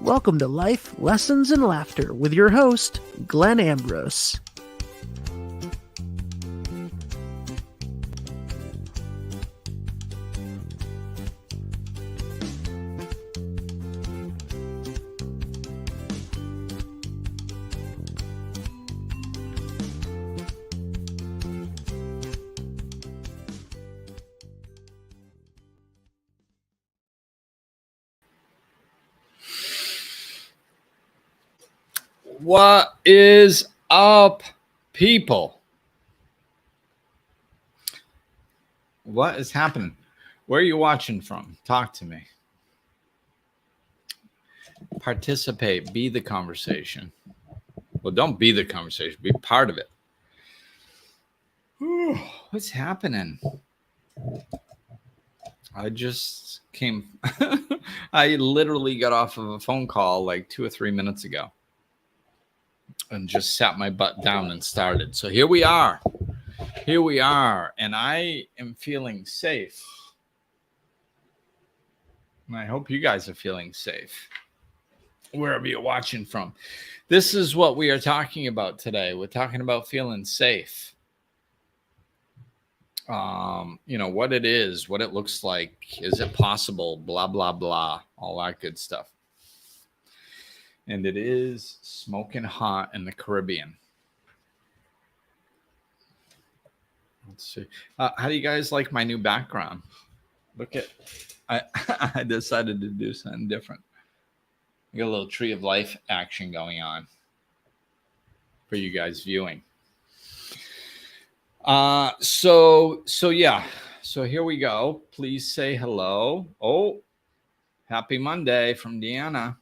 Welcome to Life, Lessons, and Laughter with your host, Glenn Ambrose. What is up, people? What is happening? Where are you watching from? Talk to me. Participate. Be the conversation. Well, don't be the conversation. Be part of it. What's happening? I just came. I literally got off of a phone call like 2 or 3 minutes ago. And just sat my butt down and started. So here we are. And I am feeling safe. And I hope you guys are feeling safe, wherever you're watching from. This is what we are talking about today. We're talking about feeling safe. What it is, what it looks like. Is it possible? Blah, blah, blah. All that good stuff. And it is smoking hot in the Caribbean. Let's see. How do you guys like my new background? Look at, I decided to do something different. I got a little tree of life action going on for you guys viewing. So yeah. So here we go. Please say hello. Oh, happy Monday from Deanna.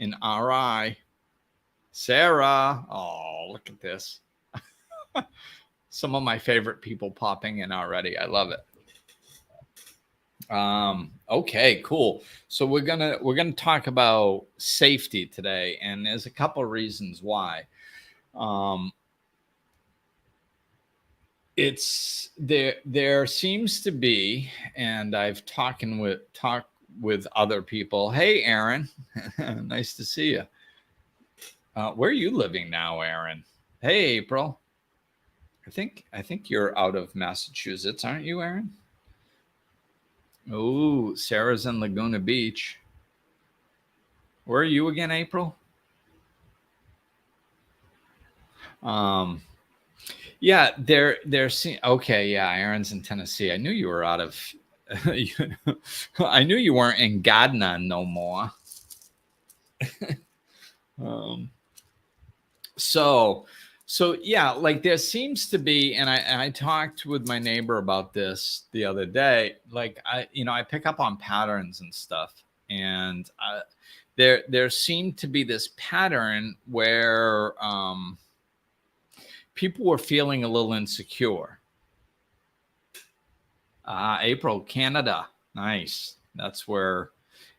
In RI, Sarah. Oh, look at this. Some of my favorite people popping in already. I love it. Okay, cool. So we're gonna talk about safety today, and there's a couple of reasons why. It's there seems to be, and I've talked with other people. Hey, Aaron, nice to see you. Where are you living now, Aaron? Hey, April. I think you're out of Massachusetts, aren't you, Aaron? Oh, Sarah's in Laguna Beach. Where are you again, April? Yeah, they're okay. Yeah, Aaron's in Tennessee. I knew you were out of. I knew you weren't in Ghana no more. So yeah, like there seems to be, and I talked with my neighbor about this the other day. Like I pick up on patterns and stuff, and there seemed to be this pattern where people were feeling a little insecure. April, Canada. Nice. That's where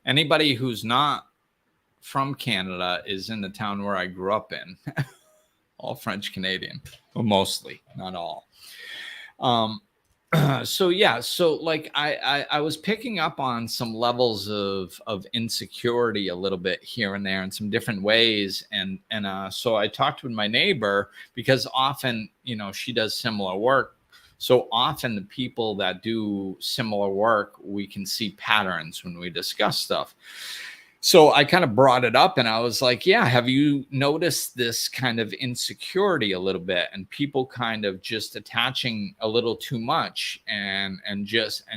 anybody who's not from Canada is in the town where I grew up in. All French Canadian, well, mostly, not all. So yeah, so like I was picking up on some levels of insecurity a little bit here and there in some different ways, and so I talked with my neighbor because often she does similar work. So often the people that do similar work, we can see patterns when we discuss stuff. So I kind of brought it up and I was like, yeah, have you noticed this kind of insecurity a little bit and people kind of just attaching a little too much and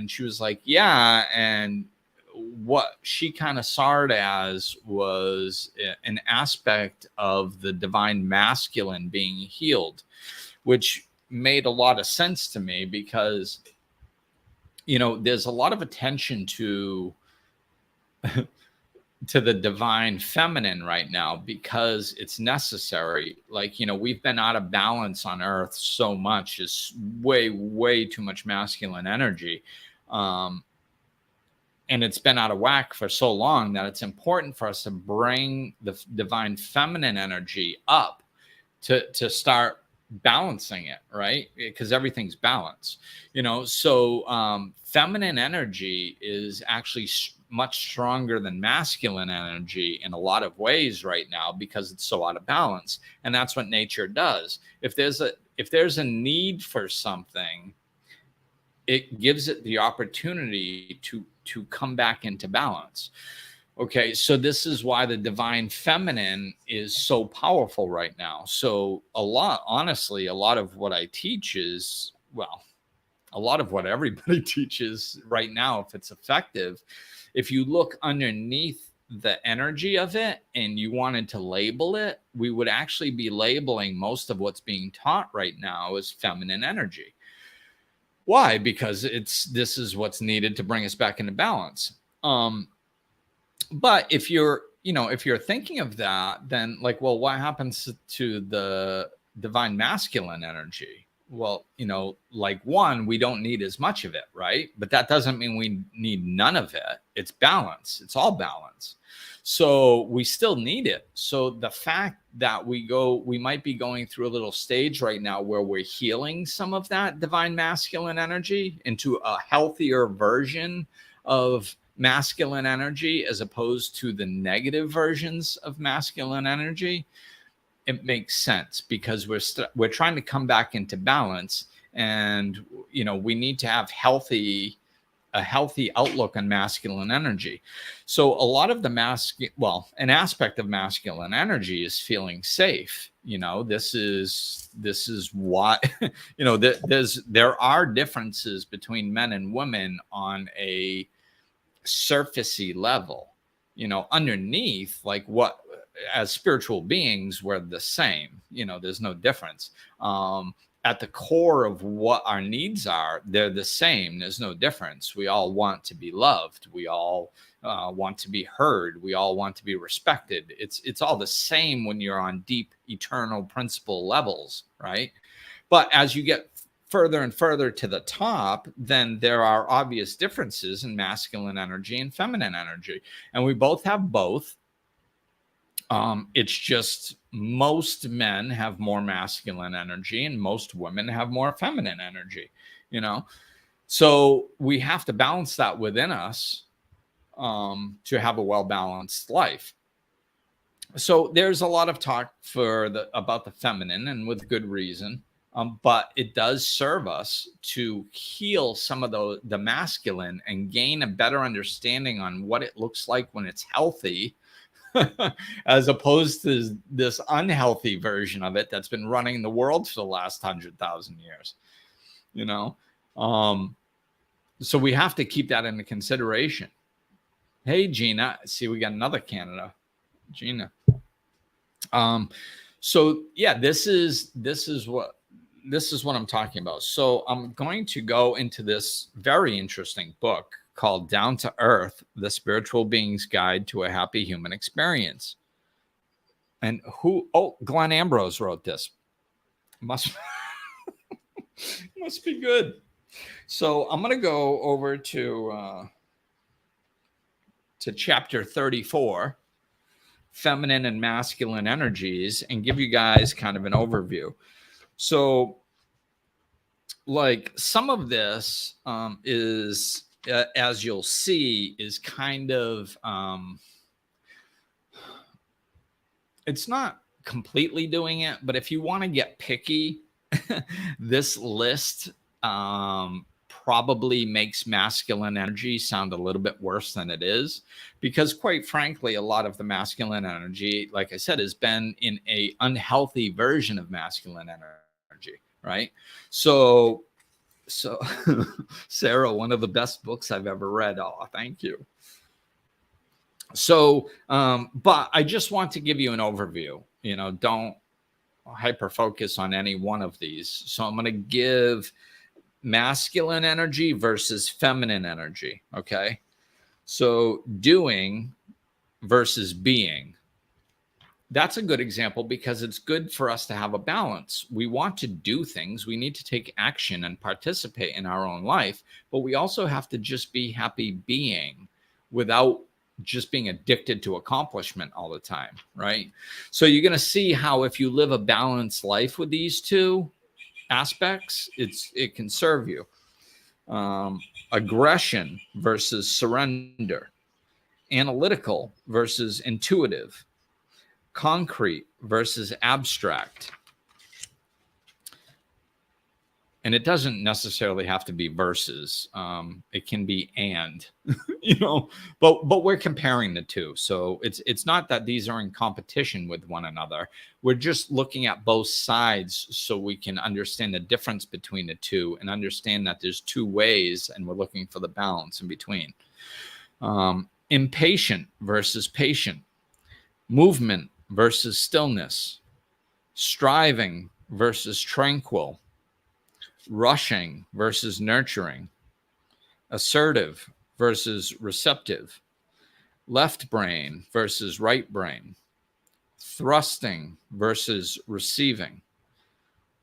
she was like, yeah. And what she kind of saw it as was an aspect of the divine masculine being healed, which made a lot of sense to me because, there's a lot of attention to the divine feminine right now because it's necessary. Like, we've been out of balance on earth so much, is way too much masculine energy. And it's been out of whack for so long that it's important for us to bring the divine feminine energy up to start balancing it, right? Because everything's balance, so feminine energy is actually much stronger than masculine energy in a lot of ways right now because it's so out of balance. And that's what nature does. If there's a need for something, it gives it the opportunity to come back into balance. Okay, so this is why the divine feminine is so powerful right now. So honestly, a lot of what I teach is, well, a lot of what everybody teaches right now, if it's effective, if you look underneath the energy of it and you wanted to label it, we would actually be labeling most of what's being taught right now as feminine energy. Why? Because this is what's needed to bring us back into balance. But if you're thinking of that, then like, well, what happens to the divine masculine energy? Well, like one, we don't need as much of it, right? But that doesn't mean we need none of it. It's balance. It's all balance. So we still need it. So the fact that we might be going through a little stage right now where we're healing some of that divine masculine energy into a healthier version of masculine energy as opposed to the negative versions of masculine energy, it makes sense because we're trying to come back into balance, and we need to have a healthy outlook on masculine energy. So a lot of an aspect of masculine energy is feeling safe. This is what there are differences between men and women on a surfacey level. Underneath, like, what, as spiritual beings, we're the same. There's no difference. At the core of what our needs are, they're the same. There's no difference. We all want to be loved. We all want to be heard. We all want to be respected. It's all the same when you're on deep, eternal principle levels, right? But as you get further and further to the top, then there are obvious differences in masculine energy and feminine energy. And we both have both. It's just most men have more masculine energy and most women have more feminine energy, So we have to balance that within us to have a well-balanced life. So there's a lot of talk about the feminine, and with good reason. But it does serve us to heal some of the masculine and gain a better understanding on what it looks like when it's healthy, as opposed to this unhealthy version of it that's been running the world for the last 100,000 years. So we have to keep that into consideration. Hey, Gina, see, we got another Canada, Gina. So yeah, this is what I'm talking about. So I'm going to go into this very interesting book called Down to Earth, The Spiritual Being's Guide to a Happy Human Experience. And Glenn Ambrose wrote this. Must be good. So I'm going to go over to chapter 34, Feminine and Masculine Energies, and give you guys kind of an overview. So, like, some of this is, as you'll see, is kind of, it's not completely doing it, but if you want to get picky, this list probably makes masculine energy sound a little bit worse than it is, because quite frankly, a lot of the masculine energy, like I said, has been in a unhealthy version of masculine energy, right? So Sarah, one of the best books I've ever read. Oh, thank you. So, but I just want to give you an overview, don't hyper focus on any one of these. So I'm going to give masculine energy versus feminine energy. Okay. So doing versus being. That's a good example because it's good for us to have a balance. We want to do things. We need to take action and participate in our own life, but we also have to just be happy being without just being addicted to accomplishment all the time, right? So you're going to see how if you live a balanced life with these two aspects, it can serve you. Aggression versus surrender, analytical versus intuitive, concrete versus abstract. And it doesn't necessarily have to be versus. It can be and, but we're comparing the two. So it's not that these are in competition with one another. We're just looking at both sides so we can understand the difference between the two and understand that there's two ways, and we're looking for the balance in between. Impatient versus patient, movement versus stillness, striving versus tranquil, rushing versus nurturing, assertive versus receptive, left brain versus right brain, thrusting versus receiving,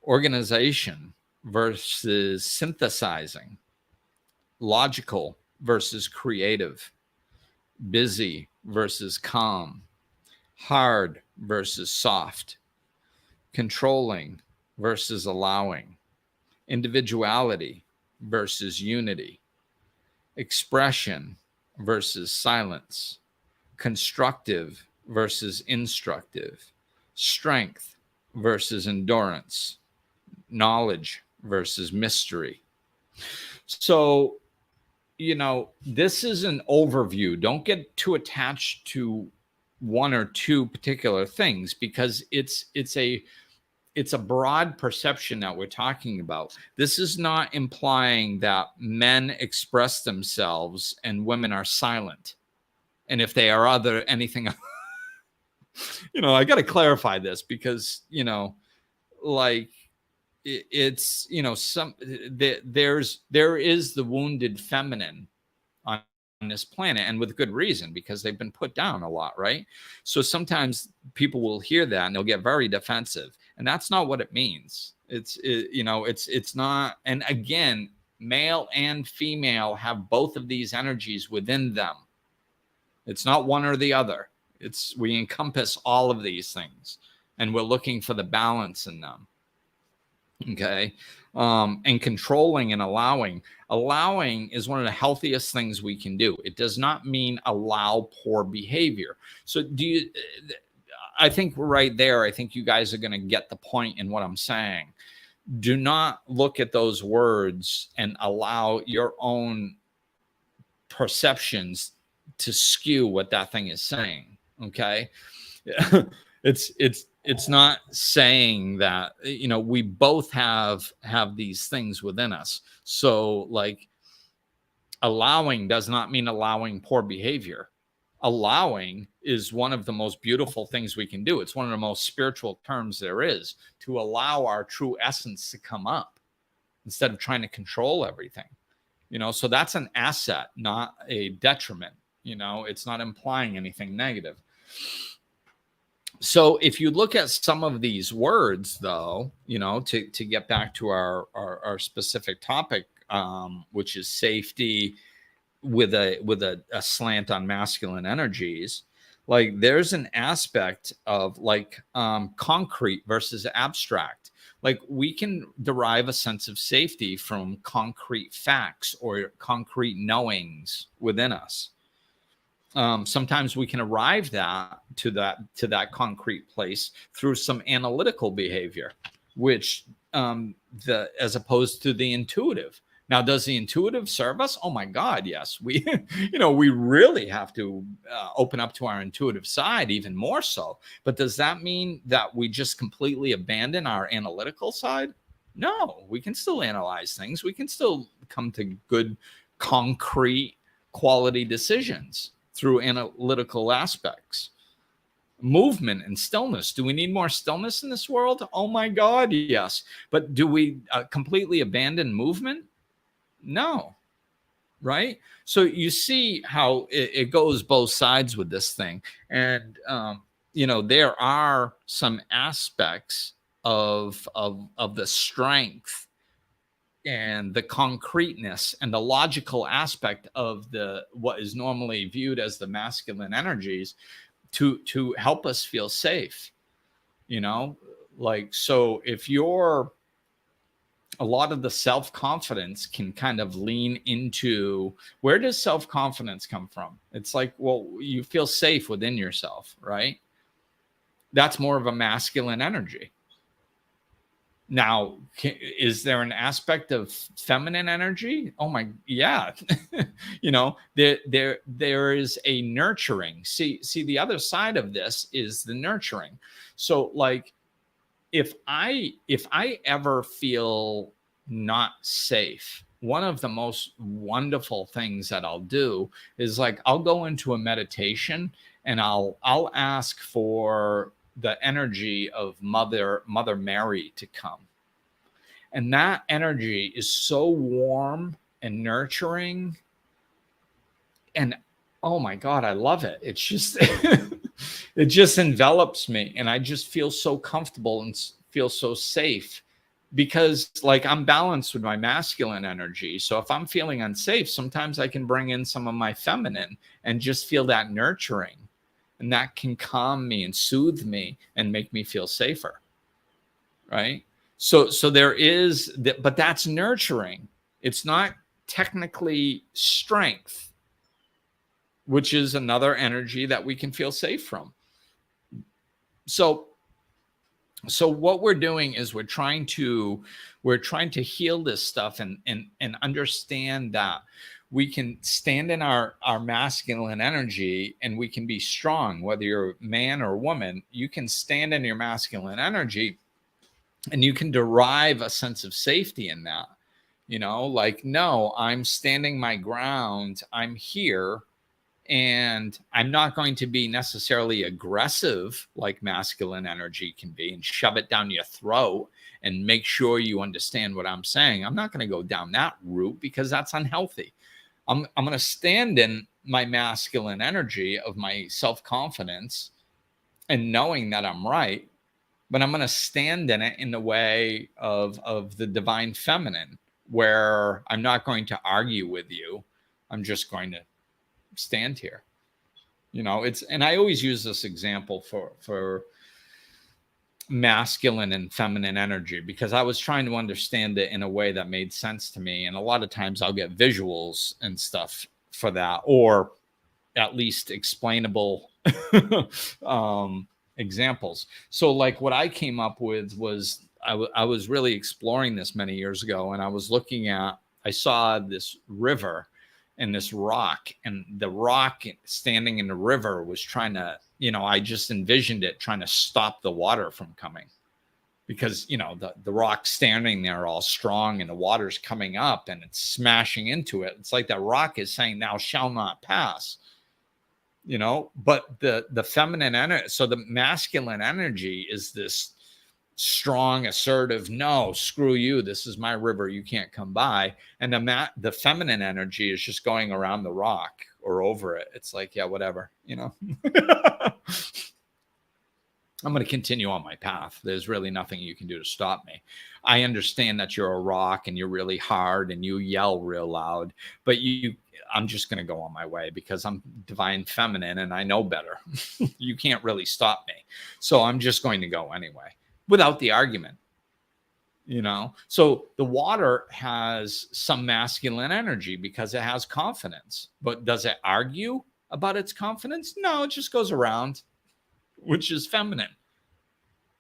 organization versus synthesizing, logical versus creative, busy versus calm, hard versus soft, controlling versus allowing, individuality versus unity, expression versus silence, constructive versus instructive, strength versus endurance, knowledge versus mystery. So, this is an overview. Don't get too attached to one or two particular things, because it's a broad perception that we're talking about. This is not implying that men express themselves and women are silent. And if they are anything, I got to clarify this, because, there is the wounded feminine on this planet, and with good reason, because they've been put down a lot, right? So sometimes people will hear that and they'll get very defensive, and that's not what it means. It's not. And again, male and female have both of these energies within them. It's not one or the other. We encompass all of these things, and we're looking for the balance in them. Okay. And controlling and allowing. Allowing is one of the healthiest things we can do. It does not mean allow poor behavior. So I think right there, I think you guys are going to get the point in what I'm saying. Do not look at those words and allow your own perceptions to skew what that thing is saying. Okay. It's not saying that, we both have these things within us. So allowing does not mean allowing poor behavior. Allowing is one of the most beautiful things we can do. It's one of the most spiritual terms there is, to allow our true essence to come up instead of trying to control everything. So that's an asset, not a detriment. It's not implying anything negative. So if you look at some of these words, though, to get back to our specific topic, which is safety with a slant on masculine energies, there's an aspect of concrete versus abstract. We can derive a sense of safety from concrete facts or concrete knowings within us. Sometimes we can arrive to that concrete place through some analytical behavior, which as opposed to the intuitive. Now, does the intuitive serve us? Oh my God, yes. We really have to open up to our intuitive side even more so. But does that mean that we just completely abandon our analytical side? No, we can still analyze things. We can still come to good, concrete, quality decisions through analytical aspects. Movement and stillness. Do we need more stillness in this world? Oh my God, yes. But do we completely abandon movement? No. Right? So you see how it goes both sides with this thing. And, there are some aspects of the strength and the concreteness and the logical aspect of the what is normally viewed as the masculine energies to help us feel safe, you know. Like, so if you're, a lot of the self-confidence can kind of lean into, where does self-confidence come from? It's like, well, you feel safe within yourself, right? That's more of a masculine energy. Now, is there an aspect of feminine energy? Oh my, yeah. You know, there is a nurturing. See, the other side of this is the nurturing. So, like, if I ever feel not safe, one of the most wonderful things that I'll do is, like, I'll go into a meditation and I'll ask for the energy of Mother Mary to come. And that energy is so warm and nurturing. And oh my God, I love it. It's just, it just envelops me. And I just feel so comfortable and feel so safe because, like, I'm balanced with my masculine energy. So if I'm feeling unsafe, sometimes I can bring in some of my feminine and just feel that nurturing. And that can calm me and soothe me and make me feel safer. Right. So there is, but that's nurturing. It's not technically strength, which is another energy that we can feel safe from. So what we're doing is we're trying to heal this stuff and understand that we can stand in our masculine energy and we can be strong. Whether you're man or woman, you can stand in your masculine energy and you can derive a sense of safety in that. You know, like, no, I'm standing my ground. I'm here. And I'm not going to be necessarily aggressive like masculine energy can be and shove it down your throat and make sure you understand what I'm saying. I'm not going to go down that route because that's unhealthy. I'm going to stand in my masculine energy of my self-confidence and knowing that I'm right, but I'm going to stand in it in the way of the divine feminine, where I'm not going to argue with you. I'm just going to stand here. You know, it's, and I always use this example for masculine and feminine energy because I was trying to understand it in a way that made sense to me. And a lot of times I'll get visuals and stuff for that, or at least explainable examples. So, like, what I came up with was I was really exploring this many years ago, and I was looking at, I saw this river and this rock, and the rock standing in the river was trying to, you know, I just envisioned it trying to stop the water from coming because, you know, the rock standing there all strong and the water's coming up and it's smashing into it. It's like that rock is saying, thou shalt not pass, you know. But the feminine energy, so the masculine energy is this strong, assertive, no, screw you, this is my river, you can't come by. And the feminine energy is just going around the rock or over it. It's like, yeah, whatever, you know. I'm going to continue on my path. There's really nothing you can do to stop me. I understand that you're a rock and you're really hard and you yell real loud, but I'm just going to go on my way because I'm divine feminine and I know better. You can't really stop me. So I'm just going to go anyway, without the argument, you know. So the water has some masculine energy because it has confidence, but does it argue about its confidence? No, it just goes around, which is feminine.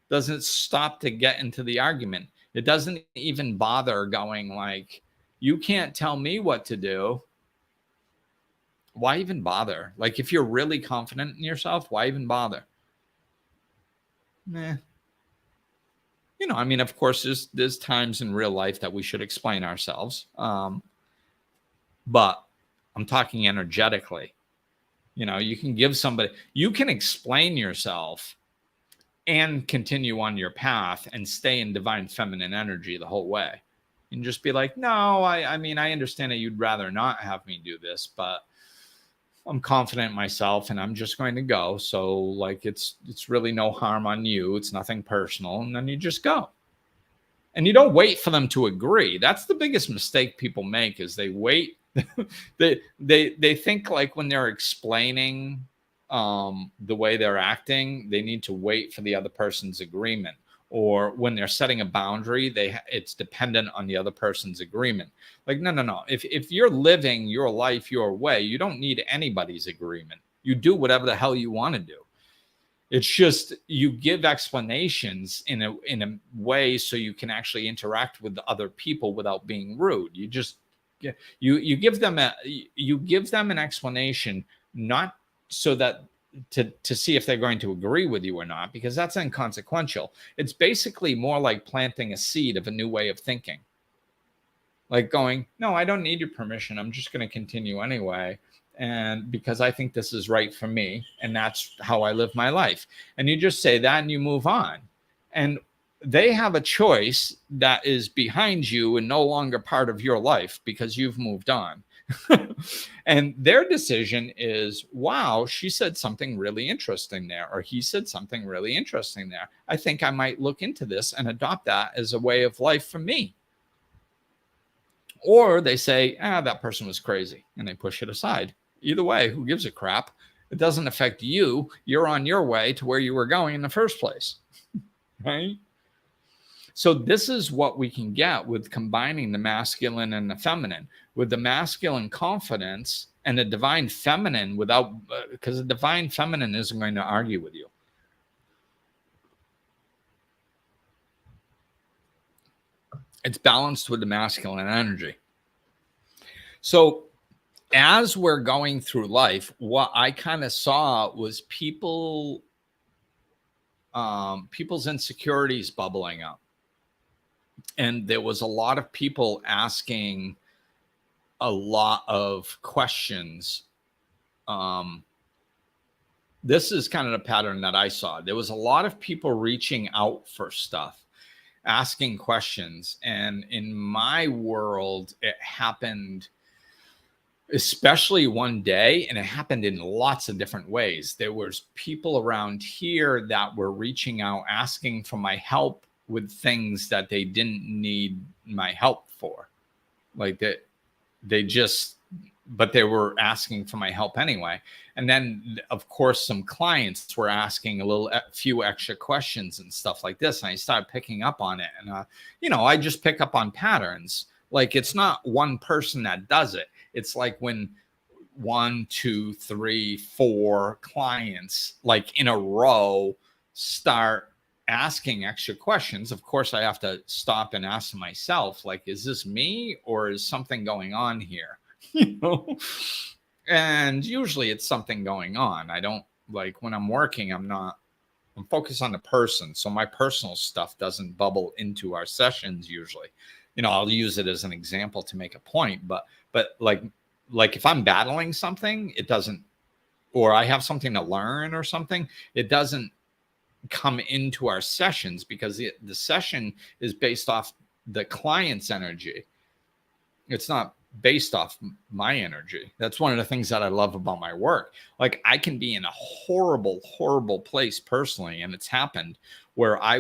Doesn't stop to get into the argument. It doesn't even bother going like, you can't tell me what to do. Why even bother? Like, if you're really confident in yourself, why even bother? Nah. You know, I mean, of course, there's times in real life that we should explain ourselves. But I'm talking energetically. You know, you can give somebody, you can explain yourself and continue on your path and stay in divine feminine energy the whole way. And just be like, no, I mean, I understand that you'd rather not have me do this, but I'm confident in myself and I'm just going to go. So, like, it's really no harm on you. It's nothing personal. And then you just go. And you don't wait for them to agree. That's the biggest mistake people make, is they wait. they think like when they're explaining the way they're acting, they need to wait for the other person's agreement. Or when they're setting a boundary, it's dependent on the other person's agreement. Like, no. If you're living your life your way, you don't need anybody's agreement. You do whatever the hell you want to do. It's just you give explanations in a way so you can actually interact with other people without being rude. You just you give them an explanation, not so that to see if they're going to agree with you or not, because that's inconsequential. It's basically more like planting a seed of a new way of thinking. Like going, no, I don't need your permission. I'm just going to continue anyway. And because I think this is right for me, and that's how I live my life. And you just say that and you move on. And they have a choice that is behind you and no longer part of your life because you've moved on. And their decision is, wow, she said something really interesting there, or he said something really interesting there. I think I might look into this and adopt that as a way of life for me. Or they say, that person was crazy, and they push it aside. Either way, who gives a crap? It doesn't affect you. You're on your way to where you were going in the first place, right? So this is what we can get with combining the masculine and the feminine. With the masculine confidence and the divine feminine without, because the divine feminine isn't going to argue with you. It's balanced with the masculine energy. So as we're going through life, what I kind of saw was people's insecurities bubbling up. And there was a lot of people asking a lot of questions. This is kind of the pattern that I saw. There was a lot of people reaching out for stuff, asking questions. And in my world, it happened especially one day, and it happened in lots of different ways. There was people around here that were reaching out, asking for my help with things that they didn't need my help for. Like that, but they were asking for my help anyway. And then, of course, some clients were asking a few extra questions and stuff like this. And I started picking up on it. And, I just pick up on patterns. Like, it's not one person that does it. It's like when 1, 2, 3, 4 clients, like in a row, start asking extra questions. Of course, I have to stop and ask myself, like, is this me or is something going on here? And usually it's something going on. I don't, like, when I'm working, I'm focused on the person. So my personal stuff doesn't bubble into our sessions usually. I'll use it as an example to make a point, but like if I'm battling something, it doesn't, or I have something to learn or something, it doesn't come into our sessions because the session is based off the client's energy. It's not based off my energy. That's one of the things that I love about my work. Like, I can be in a horrible, horrible place personally. And it's happened where I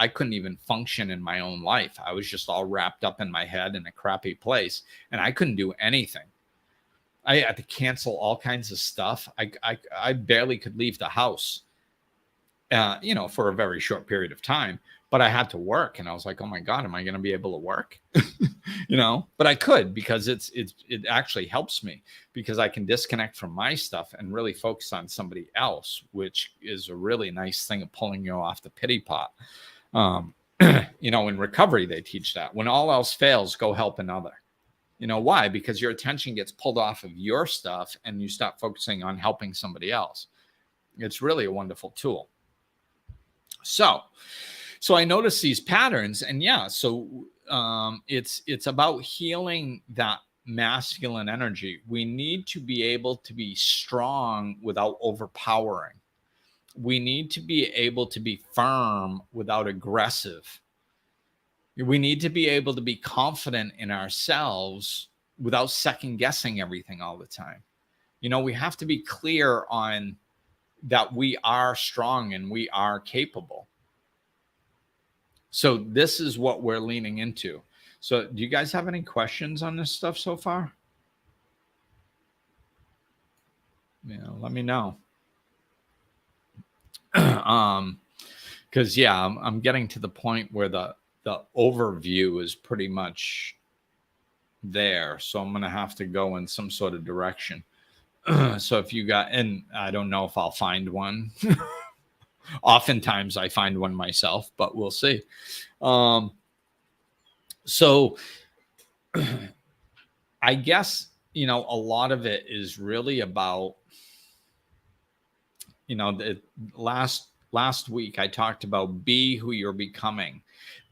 couldn't even function in my own life. I was just all wrapped up in my head in a crappy place and I couldn't do anything. I had to cancel all kinds of stuff. I barely could leave the house, for a very short period of time, but I had to work. And I was like, oh my God, am I going to be able to work? But I could, because it actually helps me because I can disconnect from my stuff and really focus on somebody else, which is a really nice thing of pulling you off the pity pot. In recovery, they teach that when all else fails, go help another. Why? Because your attention gets pulled off of your stuff and you stop focusing on helping somebody else. It's really a wonderful tool. So I noticed these patterns, and it's about healing that masculine energy. We need to be able to be strong without overpowering. We need to be able to be firm without aggressive. We need to be able to be confident in ourselves without second guessing everything all the time. We have to be clear on that we are strong and we are capable. So this is what we're leaning into. So do you guys have any questions on this stuff so far? Let me know. Because I'm getting to the point where the overview is pretty much there, so I'm gonna have to go in some sort of direction. So if you got, and I don't know if I'll find one. Oftentimes I find one myself, but we'll see. So I guess, a lot of it is really about, the last week I talked about be who you're becoming.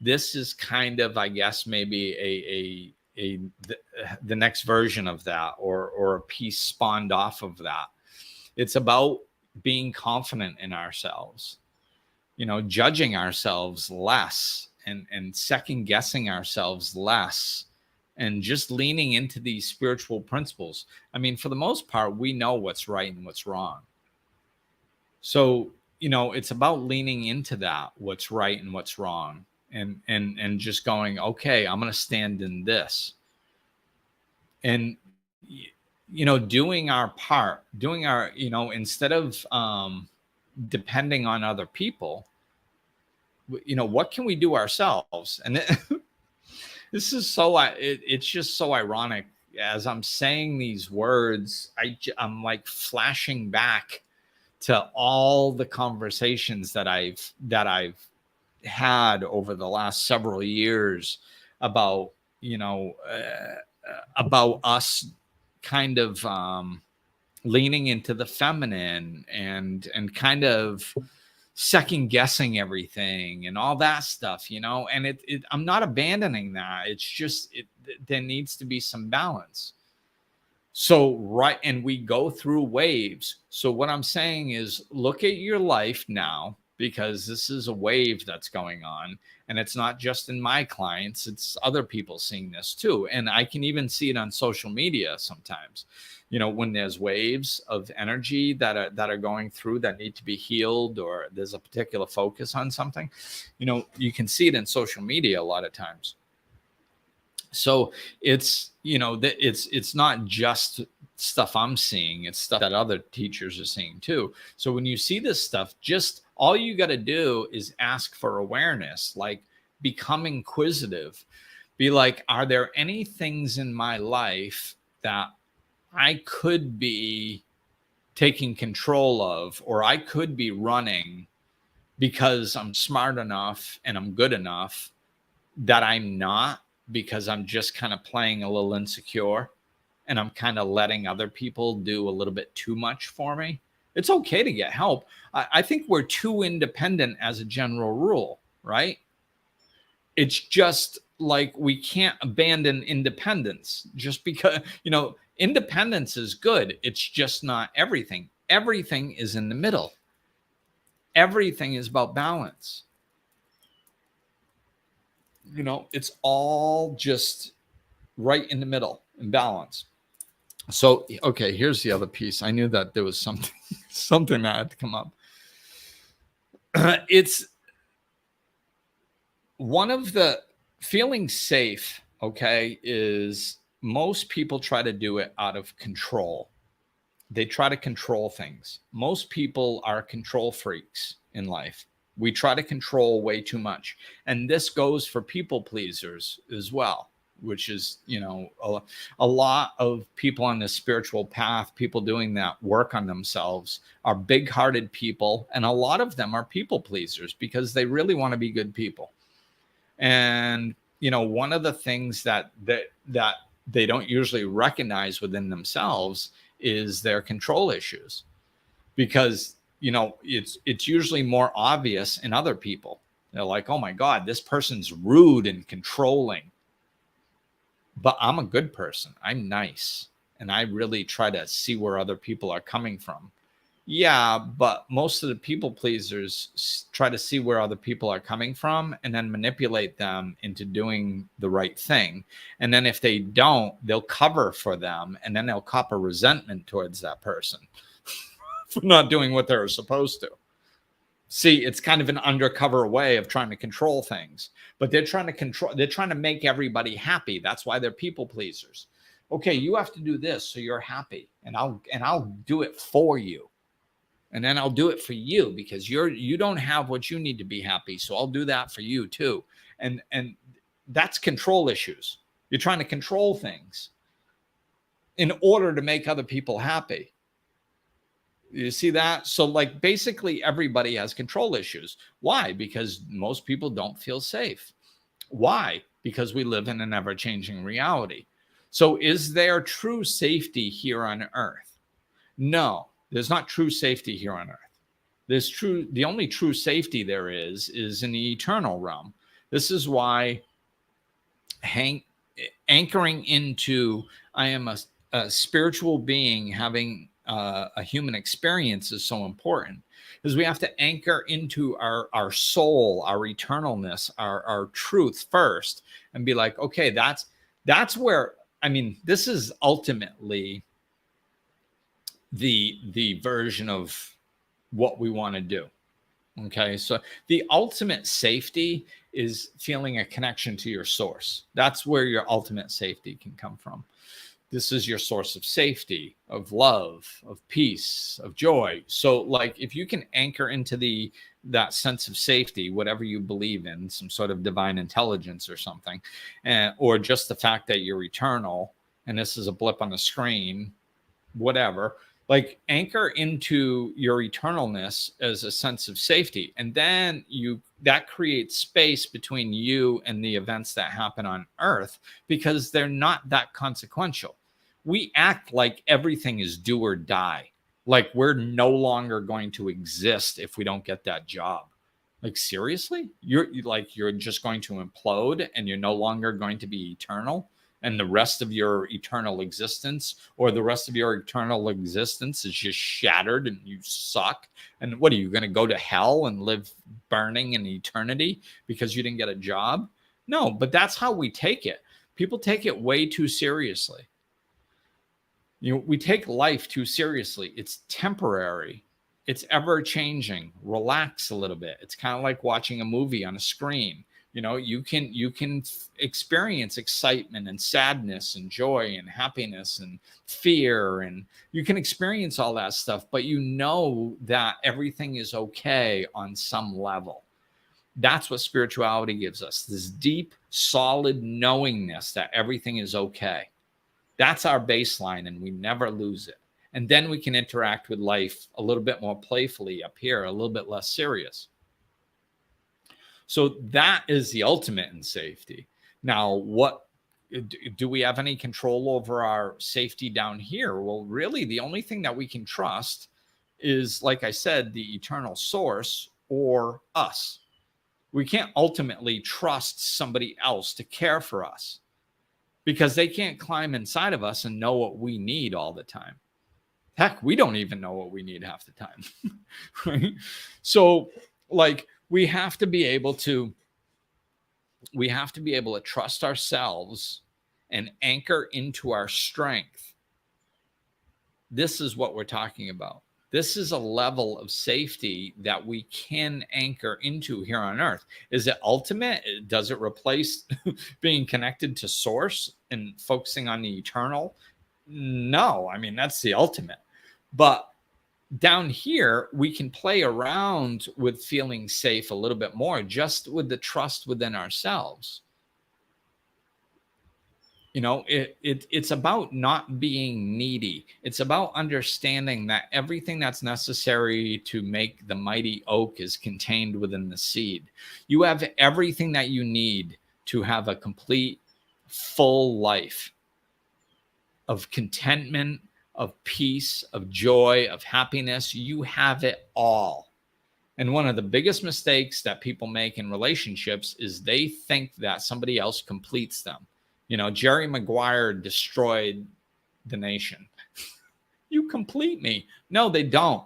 This is kind of, I guess, maybe the next version of that, or a piece spawned off of that. It's about being confident in ourselves, judging ourselves less, and second guessing ourselves less, and just leaning into these spiritual principles. I mean, for the most part, we know what's right and what's wrong. So, it's about leaning into that, what's right and what's wrong, and just going, okay, I'm going to stand in this. And, doing our part, instead of depending on other people, what can we do ourselves? And this is it's just so ironic. As I'm saying these words, I'm like flashing back to all the conversations that I've had over the last several years about, about us kind of leaning into the feminine, and kind of second guessing everything and all that stuff, and I'm not abandoning that. It's just, there needs to be some balance. So, right. And we go through waves. So what I'm saying is, look at your life now, because this is a wave that's going on. And it's not just in my clients, it's other people seeing this too. And I can even see it on social media sometimes, when there's waves of energy that are going through, that need to be healed, or there's a particular focus on something, you can see it in social media a lot of times. So it's, it's not just stuff I'm seeing, it's stuff that other teachers are seeing too. So when you see this stuff, just all you got to do is ask for awareness, like become inquisitive, be like, are there any things in my life that I could be taking control of, or I could be running because I'm smart enough and I'm good enough, that I'm not, because I'm just kind of playing a little insecure, and I'm kind of letting other people do a little bit too much for me. It's okay to get help. I think we're too independent as a general rule, right? It's just like, we can't abandon independence just because, independence is good. It's just not everything. Everything is in the middle. Everything is about balance. It's all just right in the middle, in balance. So, okay, here's the other piece. I knew that there was something that had to come up. It's one of the feeling safe, okay, is most people try to do it out of control. They try to control things. Most people are control freaks in life. We try to control way too much. And this goes for people pleasers as well, which is, a lot of people on this spiritual path, people doing that work on themselves, are big-hearted people. And a lot of them are people pleasers because they really want to be good people. And, one of the things that they don't usually recognize within themselves is their control issues, because it's usually more obvious in other people. They're like, oh my God, this person's rude and controlling, but I'm a good person. I'm nice. And I really try to see where other people are coming from. Yeah, but most of the people pleasers try to see where other people are coming from and then manipulate them into doing the right thing. And then if they don't, they'll cover for them, and then they'll cop a resentment towards that person for not doing what they're supposed to. See, it's kind of an undercover way of trying to control things, but they're trying to make everybody happy. That's why they're people pleasers. Okay, you have to do this so you're happy, and I'll do it for you. And then I'll do it for you because you don't have what you need to be happy. So I'll do that for you too. And that's control issues. You're trying to control things in order to make other people happy. You see that? So like basically everybody has control issues. Why? Because most people don't feel safe. Why? Because we live in an ever-changing reality. So is there true safety here on earth? No, there's not true safety here on earth. The only true safety there is in the eternal realm. This is why anchoring into I am a spiritual being having a human experience is so important, because we have to anchor into our soul, our eternalness, our truth first, and be like, okay, that's where, I mean, this is ultimately the version of what we want to do. Okay, so the ultimate safety is feeling a connection to your source. That's where your ultimate safety can come from. This is your source of safety, of love, of peace, of joy. So like if you can anchor into that sense of safety, whatever you believe in, some sort of divine intelligence or something, or just the fact that you're eternal and this is a blip on the screen, whatever, like anchor into your eternalness as a sense of safety. And then that creates space between you and the events that happen on earth, because they're not that consequential. We act like everything is do or die. Like we're no longer going to exist if we don't get that job. Like seriously? You're just going to implode and you're no longer going to be eternal? And the rest of your eternal existence, or the rest of your eternal existence is just shattered and you suck. And what are you going to go to hell and live burning in eternity because you didn't get a job? No, but that's how we take it. People take it way too seriously. We take life too seriously. It's temporary. It's ever changing. Relax a little bit. It's kind of like watching a movie on a screen. You can experience excitement and sadness and joy and happiness and fear, and you can experience all that stuff, but you know that everything is okay on some level. That's what spirituality gives us, this deep, solid knowingness that everything is okay. That's our baseline, and we never lose it. And then we can interact with life a little bit more playfully up here, a little bit less serious. So that is the ultimate in safety. Now, what do we have any control over our safety down here? Well, really, the only thing that we can trust is, like I said, the eternal source or us. We can't ultimately trust somebody else to care for us, because they can't climb inside of us and know what we need all the time. Heck, we don't even know what we need half the time. Right? So like we have to be able to trust ourselves and anchor into our strength. This is what we're talking about. This is a level of safety that we can anchor into here on earth. Is it ultimate? Does it replace being connected to source and focusing on the eternal? No, I mean, that's the ultimate. But down here, we can play around with feeling safe a little bit more, just with the trust within ourselves. It's about not being needy. It's about understanding that everything that's necessary to make the mighty oak is contained within the seed. You have everything that you need to have a complete, full life of contentment, of peace, of joy, of happiness. You have it all. And one of the biggest mistakes that people make in relationships is they think that somebody else completes them. Jerry Maguire destroyed the nation. You complete me. No, they don't.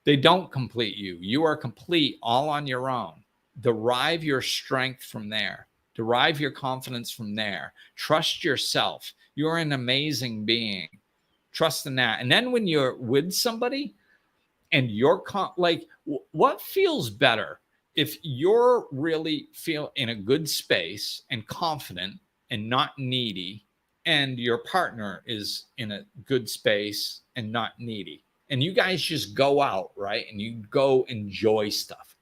They don't complete you. You are complete all on your own. Derive your strength from there. Derive your confidence from there. Trust yourself. You're an amazing being. Trust in that. And then when you're with somebody, and what feels better if you're really feel in a good space and confident and not needy, and your partner is in a good space and not needy, and you guys just go out, right, and you go enjoy stuff.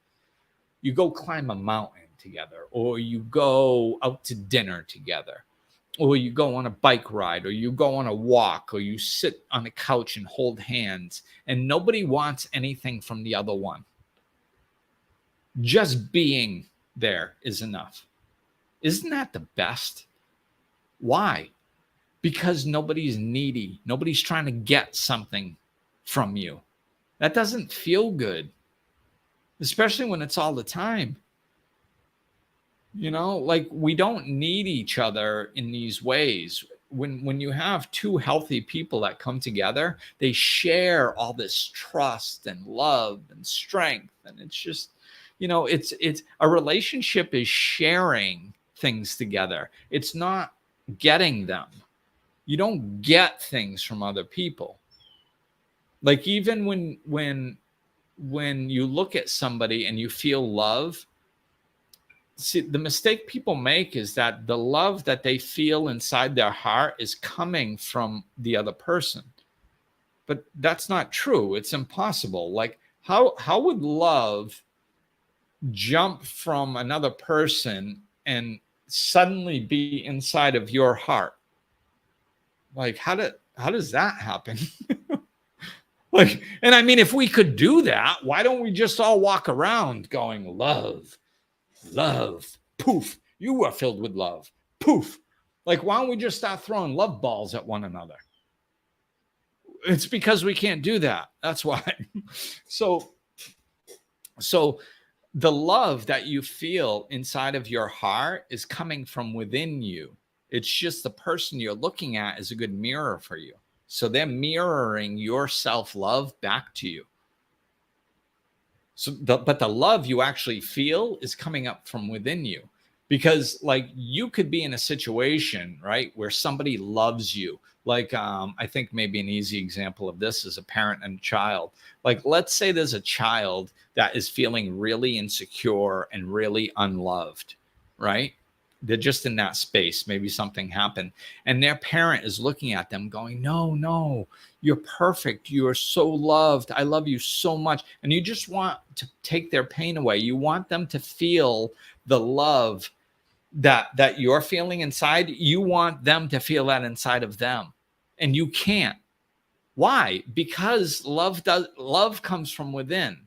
You go climb a mountain together, or you go out to dinner together, or you go on a bike ride, or you go on a walk, or you sit on a couch and hold hands, and nobody wants anything from the other one. Just being there is enough. Isn't that the best? Why? Because nobody's needy. Nobody's trying to get something from you. That doesn't feel good, especially when it's all the time. Like, we don't need each other in these ways. When you have two healthy people that come together, they share all this trust and love and strength, and it's just, it's a relationship is sharing things together. It's not getting them. You don't get things from other people. Like, even when you look at somebody and you feel love, see, the mistake people make is that the love that they feel inside their heart is coming from the other person. But that's not true. It's impossible. Like, how would love jump from another person and suddenly be inside of your heart? Like, how does that happen? Like, and I mean, if we could do that, why don't we just all walk around going, love, love, poof, you are filled with love, poof. Like, why don't we just start throwing love balls at one another? It's because we can't do that. That's why. So the love that you feel inside of your heart is coming from within you. It's just the person you're looking at is a good mirror for you. So they're mirroring your self-love back to you. But the love you actually feel is coming up from within you, because like, you could be in a situation, right, where somebody loves you. Like, I think maybe an easy example of this is a parent and a child. Like, let's say there's a child that is feeling really insecure and really unloved, right? They're just in that space. Maybe something happened, and their parent is looking at them going, no, you're perfect. You are so loved. I love you so much. And you just want to take their pain away. You want them to feel the love that you're feeling inside. You want them to feel that inside of them, and you can't. Why? Because love comes from within.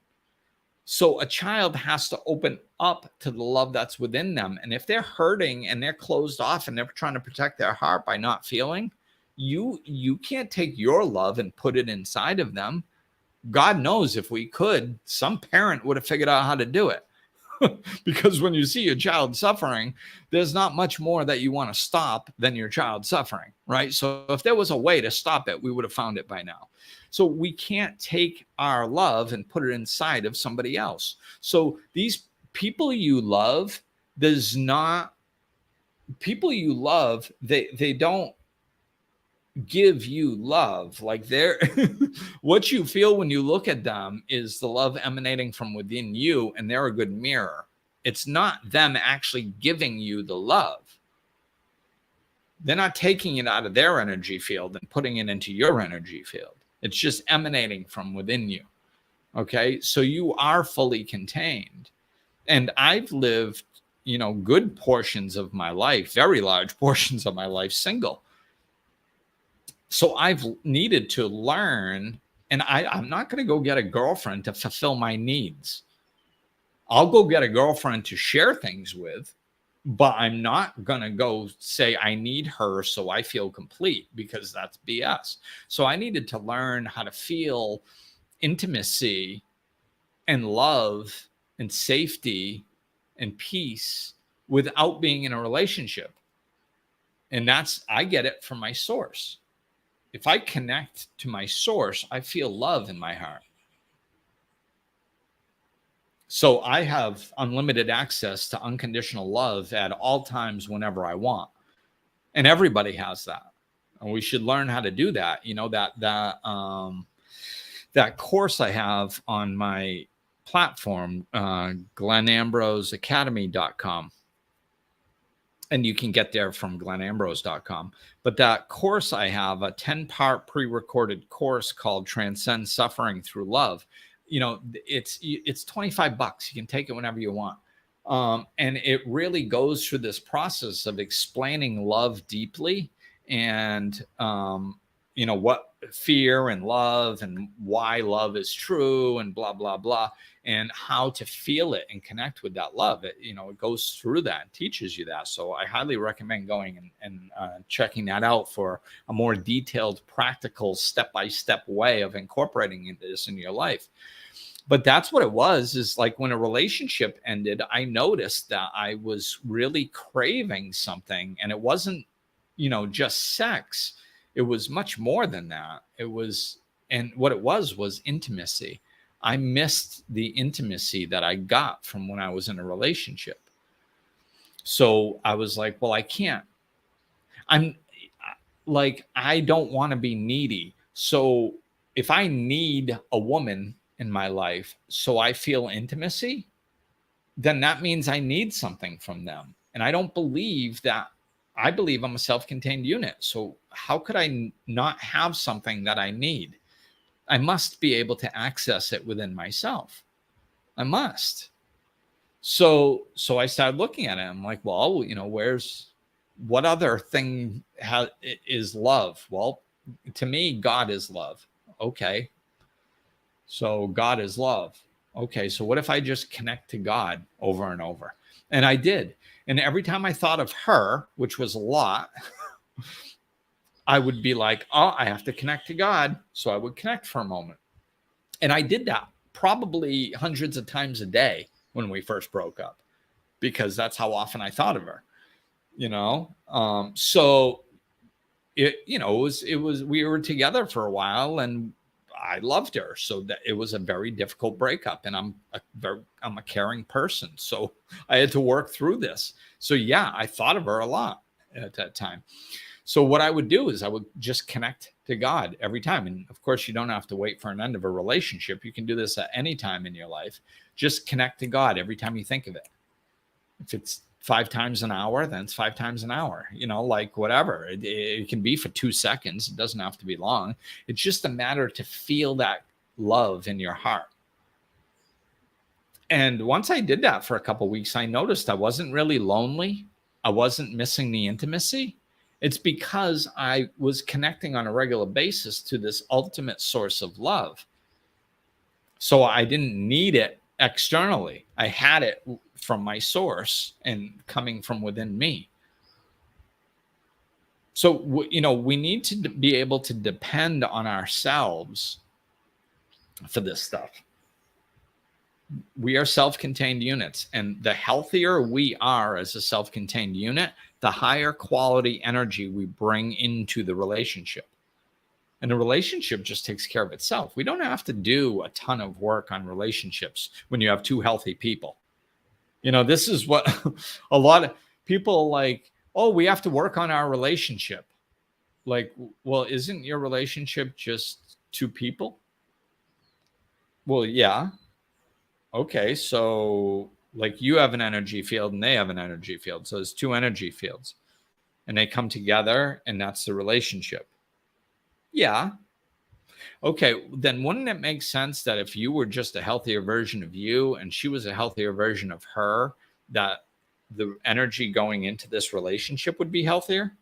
So a child has to open up to the love that's within them. And if they're hurting and they're closed off and they're trying to protect their heart by not feeling, you can't take your love and put it inside of them. God knows, if we could, some parent would have figured out how to do it. Because when you see your child suffering, there's not much more that you want to stop than your child suffering, right? So if there was a way to stop it, we would have found it by now. So we can't take our love and put it inside of somebody else. So these people you love, they don't give you love. Like, they're what you feel when you look at them is the love emanating from within you, and they're a good mirror. It's not them actually giving you the love. They're not taking it out of their energy field and putting it into your energy field. It's just emanating from within you. Okay, so you are fully contained. And I've lived, good portions of my life, very large portions of my life, single. So I've needed to learn, and I'm not going to go get a girlfriend to fulfill my needs. I'll go get a girlfriend to share things with, but I'm not going to go say I need her so I feel complete, because that's BS. So I needed to learn how to feel intimacy and love and safety and peace without being in a relationship. And I get it from my source. If I connect to my source, I feel love in my heart. So I have unlimited access to unconditional love at all times, whenever I want. And everybody has that. And we should learn how to do that. that course I have on my platform, GlennAmbroseAcademy.com. And you can get there from GlennAmbrose.com. But that course I have, a 10-part pre-recorded course called Transcend Suffering Through Love. It's $25. You can take it whenever you want. And it really goes through this process of explaining love deeply, and what fear and love and why love is true and blah, blah, blah, and how to feel it and connect with that love. It goes through that and teaches you that. So I highly recommend going and checking that out for a more detailed, practical, step-by-step way of incorporating this in your life. But that's what it was, is like when a relationship ended, I noticed that I was really craving something, and it wasn't, just sex. It was much more than that. And what it was intimacy. I missed the intimacy that I got from when I was in a relationship. So I was like, well, I can't. I don't want to be needy. So if I need a woman in my life so I feel intimacy, then that means I need something from them. And I don't believe that. I believe I'm a self-contained unit. So how could I not have something that I need? I must be able to access it within myself. I must. So I started looking at it. I'm like, well, what other thing is love? Well, to me, God is love. Okay. So God is love. Okay. So what if I just connect to God over and over? And I did. And every time I thought of her, which was a lot, I would be like, oh, I have to connect to God. So I would connect for a moment. And I did that probably hundreds of times a day when we first broke up, because that's how often I thought of her, So it was, we were together for a while and I loved her. So that it was a very difficult breakup, and I'm a caring person. So I had to work through this. So yeah, I thought of her a lot at that time. So what I would do is I would just connect to God every time. And of course, you don't have to wait for an end of a relationship. You can do this at any time in your life. Just connect to God every time you think of it. If it's 5 times an hour, then it's 5 times an hour, whatever. It can be for 2 seconds. It doesn't have to be long. It's just a matter to feel that love in your heart. And once I did that for a couple of weeks, I noticed I wasn't really lonely. I wasn't missing the intimacy. It's because I was connecting on a regular basis to this ultimate source of love. So I didn't need it externally. I had it from my source and coming from within me. So, we need to be able to depend on ourselves for this stuff. We are self-contained units, and the healthier we are as a self-contained unit, the higher quality energy we bring into the relationship. And the relationship just takes care of itself. We don't have to do a ton of work on relationships when you have 2 healthy people. This is what a lot of people like, oh, we have to work on our relationship. Like, well, isn't your relationship just 2 people? Well, yeah. Okay, so like you have an energy field and they have an energy field. So there's 2 energy fields and they come together, and that's the relationship. Yeah. Okay, then wouldn't it make sense that if you were just a healthier version of you and she was a healthier version of her, that the energy going into this relationship would be healthier?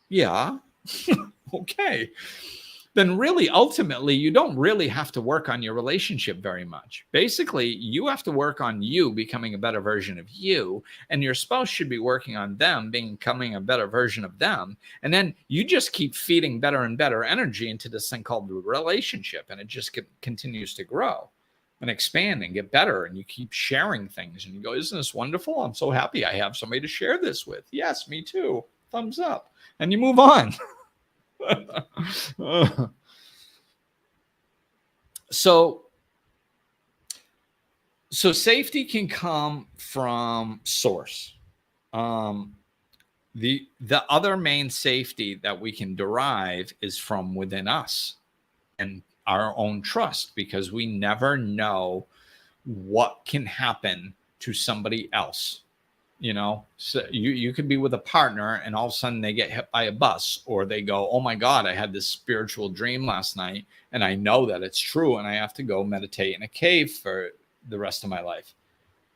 Yeah. Okay. Then really, ultimately, you don't really have to work on your relationship very much. Basically, you have to work on you becoming a better version of you, and your spouse should be working on them becoming a better version of them. And then you just keep feeding better and better energy into this thing called the relationship, and it just continues to grow and expand and get better. And you keep sharing things, and you go, isn't this wonderful? I'm so happy I have somebody to share this with. Yes, me too. Thumbs up. And you move on. So safety can come from source. The other main safety that we can derive is from within us. our own trust, because we never know what can happen to somebody else. So you could be with a partner and all of a sudden they get hit by a bus, or they go, oh my God, I had this spiritual dream last night and I know that it's true, and I have to go meditate in a cave for the rest of my life.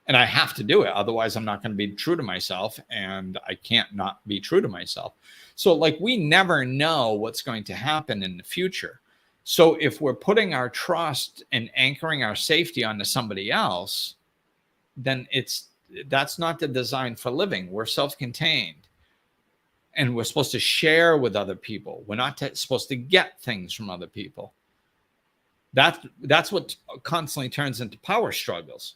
And I have to do it. Otherwise, I'm not going to be true to myself, and I can't not be true to myself. So we never know what's going to happen in the future. So if we're putting our trust and anchoring our safety onto somebody else, then that's not the design for living. We're self-contained, and we're supposed to share with other people. We're not supposed to get things from other people. That's what constantly turns into power struggles.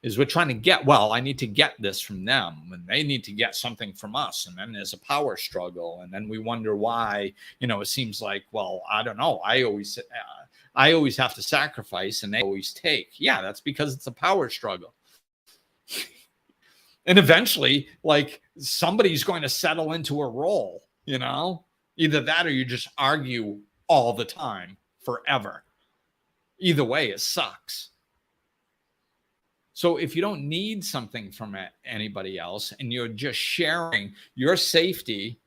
Is we're trying to get, I need to get this from them, and they need to get something from us. And then there's a power struggle. And then we wonder why, it seems like, I don't know. I always have to sacrifice and they always take. Yeah, that's because it's a power struggle. And eventually, somebody's going to settle into a role, either that or you just argue all the time forever. Either way, it sucks. So if you don't need something from anybody else and you're just sharing, your safety,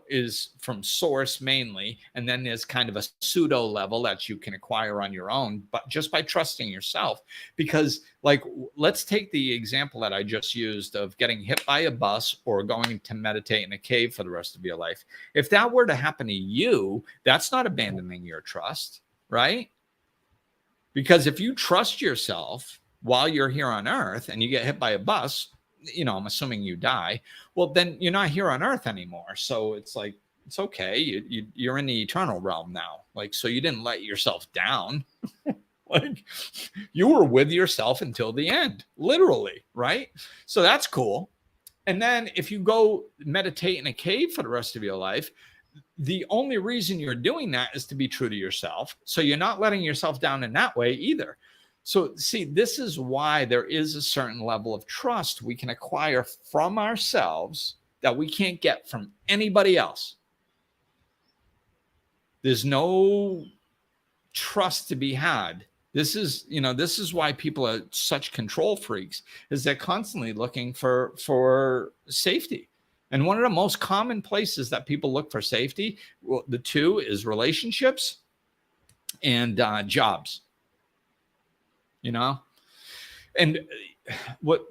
is from source mainly. And then there's kind of a pseudo level that you can acquire on your own, but just by trusting yourself. Because let's take the example that I just used of getting hit by a bus or going to meditate in a cave for the rest of your life. If that were to happen to you, that's not abandoning your trust, right? Because if you trust yourself while you're here on earth and you get hit by a bus, I'm assuming you die, well, then you're not here on earth anymore. So it's it's okay. You're in the eternal realm now. So you didn't let yourself down. You were with yourself until the end, literally, right? So that's cool. And then if you go meditate in a cave for the rest of your life, the only reason you're doing that is to be true to yourself. So you're not letting yourself down in that way either. So see, this is why there is a certain level of trust we can acquire from ourselves that we can't get from anybody else. There's no trust to be had. This is why people are such control freaks, is they're constantly looking for safety. And one of the most common places that people look for safety, the two is relationships and jobs. And what,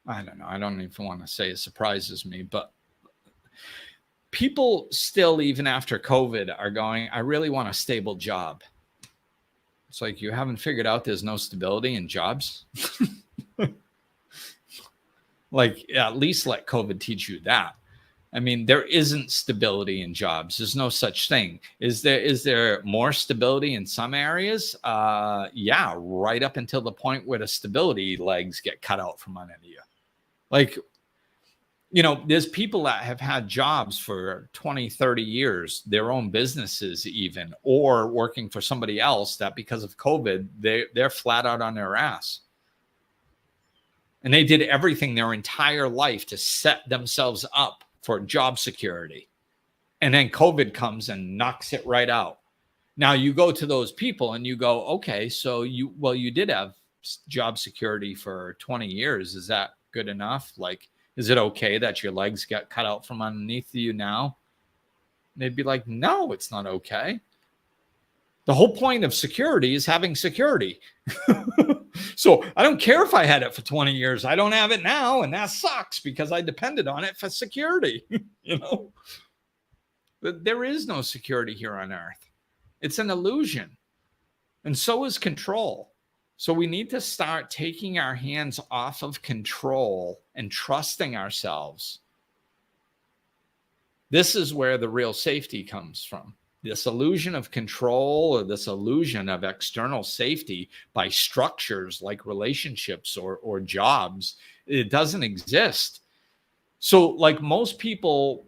I don't know, I don't even want to say it surprises me, but people still, even after COVID, are going, I really want a stable job. It's you haven't figured out there's no stability in jobs. At least let COVID teach you that. I mean, there isn't stability in jobs. There's no such thing. Is there more stability in some areas? Yeah, right up until the point where the stability legs get cut out from under you. There's people that have had jobs for 20, 30 years, their own businesses even, or working for somebody else that because of COVID, they're flat out on their ass. And they did everything their entire life to set themselves up for job security. And then COVID comes and knocks it right out. Now you go to those people and you go, okay, so you did have job security for 20 years. Is that good enough? Is it okay that your legs got cut out from underneath you now? And they'd be like, no, it's not okay. The whole point of security is having security. So I don't care if I had it for 20 years. I don't have it now, and that sucks because I depended on it for security. But there is no security here on earth. It's an illusion. And so is control. So we need to start taking our hands off of control and trusting ourselves. This is where the real safety comes from. This illusion of control, or this illusion of external safety by structures like relationships or jobs, it doesn't exist. So most people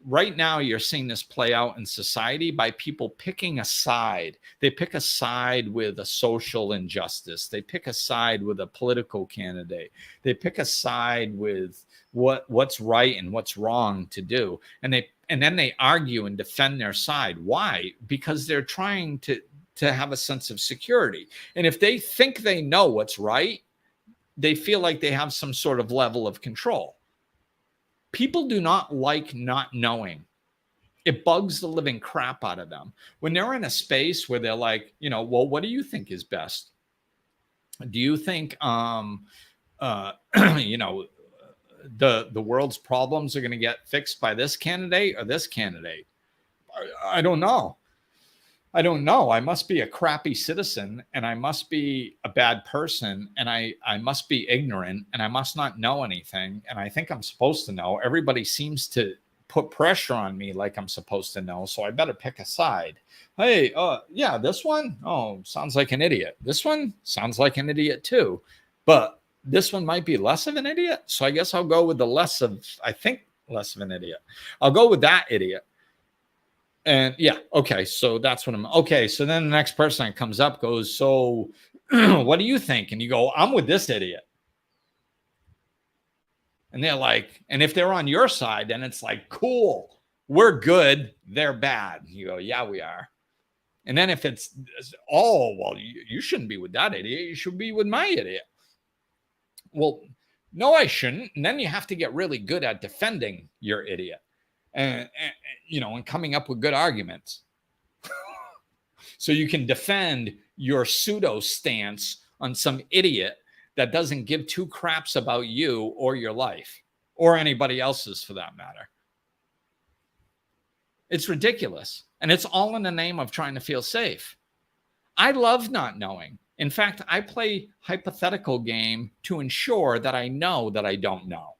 right now, you're seeing this play out in society by people picking a side. They pick a side with a social injustice. They pick a side with a political candidate. They pick a side with what's right and what's wrong to do. And and then they argue and defend their side. Why? Because they're trying to have a sense of security. And if they think they know what's right, they feel like they have some sort of level of control. People do not like not knowing. It bugs the living crap out of them. When they're in a space where they're like, well, what do you think is best? Do you think, the world's problems are going to get fixed by this candidate or this candidate? I don't know. I must be a crappy citizen, and I must be a bad person, and I must be ignorant, and I must not know anything. And I think I'm supposed to know. Everybody seems to put pressure on me like I'm supposed to know. So I better pick a side. Hey, yeah, this one, sounds like an idiot. This one sounds like an idiot too. But this one might be less of an idiot. So I guess I'll go with less of an idiot. I'll go with that idiot. And yeah, okay, so that's what okay. So then the next person that comes up goes, so what do you think? And you go, I'm with this idiot. And they're like, and if they're on your side, then it's like, cool, we're good, they're bad. You go, yeah, we are. And then if it's, well, you shouldn't be with that idiot, you should be with my idiot. Well, no, I shouldn't. And then you have to get really good at defending your idiot. And coming up with good arguments. So you can defend your pseudo stance on some idiot that doesn't give two craps about you or your life or anybody else's for that matter. It's ridiculous. And it's all in the name of trying to feel safe. I love not knowing. In fact, I play hypothetical game to ensure that I know that I don't know.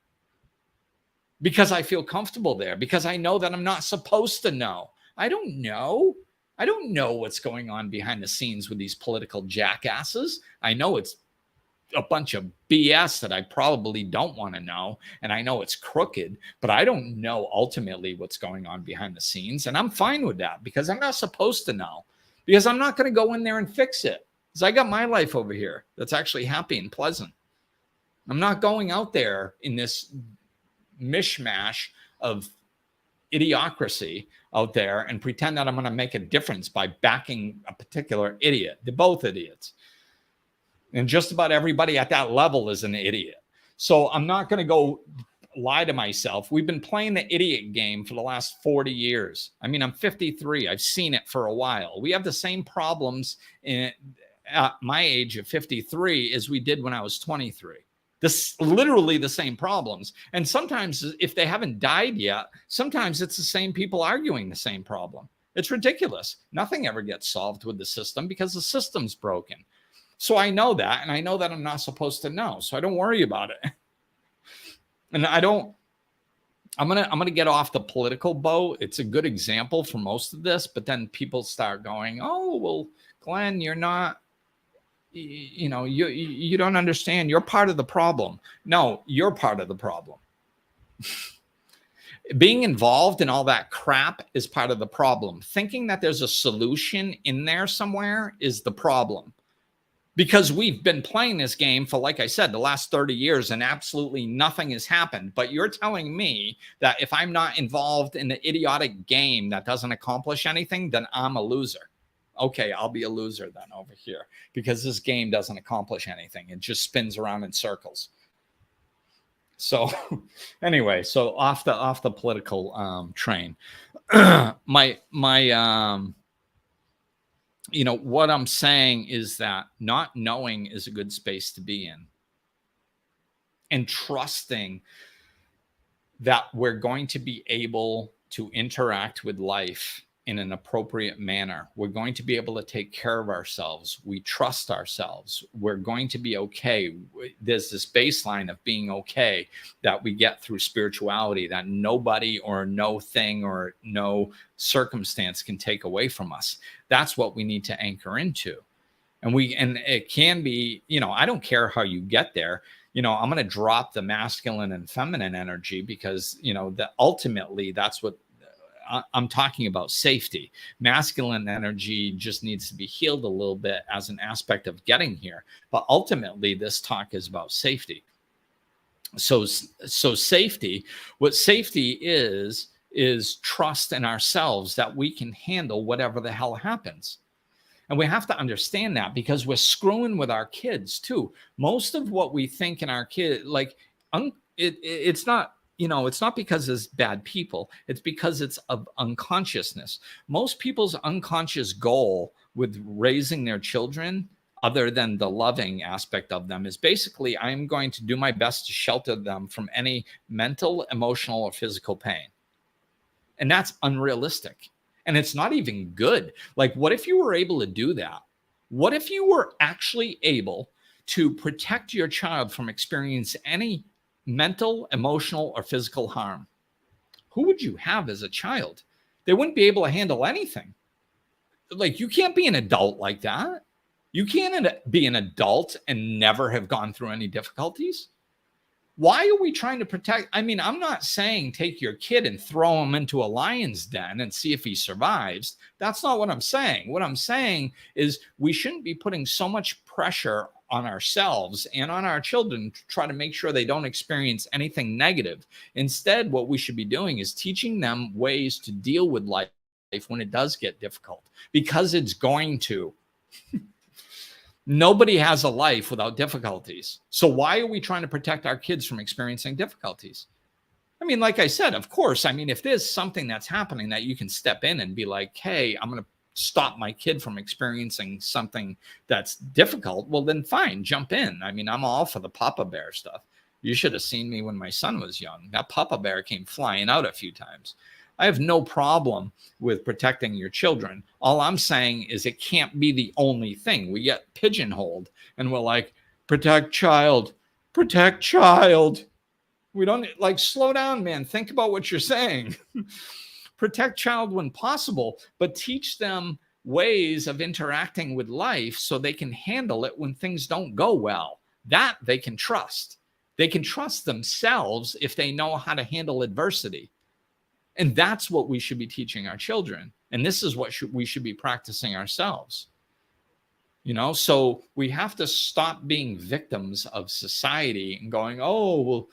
Because I feel comfortable there, because I know that I'm not supposed to know. I don't know. I don't know what's going on behind the scenes with these political jackasses. I know it's a bunch of BS that I probably don't want to know. And I know it's crooked, but I don't know ultimately what's going on behind the scenes. And I'm fine with that because I'm not supposed to know, because I'm not going to go in there and fix it. Because I got my life over here that's actually happy and pleasant. I'm not going out there in this mishmash of idiocracy out there and pretend that I'm going to make a difference by backing a particular idiot. They're both idiots. And just about everybody at that level is an idiot. So I'm not going to go lie to myself. We've been playing the idiot game for the last 40 years. I mean, I'm 53. I've seen it for a while. We have the same problems at my age of 53 as we did when I was 23. This literally the same problems. And sometimes if they haven't died yet, sometimes it's the same people arguing the same problem. It's ridiculous. Nothing ever gets solved with the system because the system's broken. So I know that, and I know that I'm not supposed to know. So I don't worry about it. And I'm going to get off the political boat. It's a good example for most of this, but then people start going, oh, well, Glenn, you're not, you don't understand. You're part of the problem. No, you're part of the problem. Being involved in all that crap is part of the problem. Thinking that there's a solution in there somewhere is the problem. Because we've been playing this game for, like I said, the last 30 years and absolutely nothing has happened. But you're telling me that if I'm not involved in the idiotic game that doesn't accomplish anything, then I'm a loser. Okay, I'll be a loser then over here because this game doesn't accomplish anything. It just spins around in circles. So anyway, so off the political train, what I'm saying is that not knowing is a good space to be in, and trusting that we're going to be able to interact with life in an appropriate manner. We're going to be able to take care of ourselves. We trust ourselves. We're going to be okay. There's this baseline of being okay that we get through spirituality that nobody or no thing or no circumstance can take away from us. That's what we need to anchor into. And it can be, I don't care how you get there. I'm going to drop the masculine and feminine energy because, that ultimately that's what I'm talking about. Safety. Masculine energy just needs to be healed a little bit as an aspect of getting here. But ultimately, this talk is about safety. So safety, what safety is is trust in ourselves that we can handle whatever the hell happens. And we have to understand that, because we're screwing with our kids too. Most of what we think in our kid, like it's not, it's not because it's bad people. It's because it's of unconsciousness. Most people's unconscious goal with raising their children, other than the loving aspect of them, is basically, I'm going to do my best to shelter them from any mental, emotional, or physical pain. And that's unrealistic. And it's not even good. Like, what if you were able to do that? What if you were actually able to protect your child from experiencing any mental, emotional, or physical harm? Who would you have as a child? They wouldn't be able to handle anything. Like, you can't be an adult like that. You can't be an adult and never have gone through any difficulties. Why are we trying to protect? I mean, I'm not saying take your kid and throw him into a lion's den and see if he survives. That's not what I'm saying. What I'm saying is we shouldn't be putting so much pressure on ourselves and on our children to try to make sure they don't experience anything negative. Instead, what we should be doing is teaching them ways to deal with life when it does get difficult, because it's going to. Nobody has a life without difficulties. So why are we trying to protect our kids from experiencing difficulties? I mean, like I said, of course, I mean, if there's something that's happening that you can step in and be like, hey, I'm going to stop my kid from experiencing something that's difficult, well, then fine, jump in. I mean, I'm all for the Papa Bear stuff. You should have seen me when my son was young. That Papa Bear came flying out a few times. I have no problem with protecting your children. All I'm saying is it can't be the only thing. We get pigeonholed and we're like, protect child, protect child. We don't, like, slow down, man. Think about what you're saying. Protect child when possible, but teach them ways of interacting with life so they can handle it when things don't go well. That they can trust. They can trust themselves if they know how to handle adversity. And that's what we should be teaching our children. And this is what we should be practicing ourselves. So we have to stop being victims of society and going, oh, well,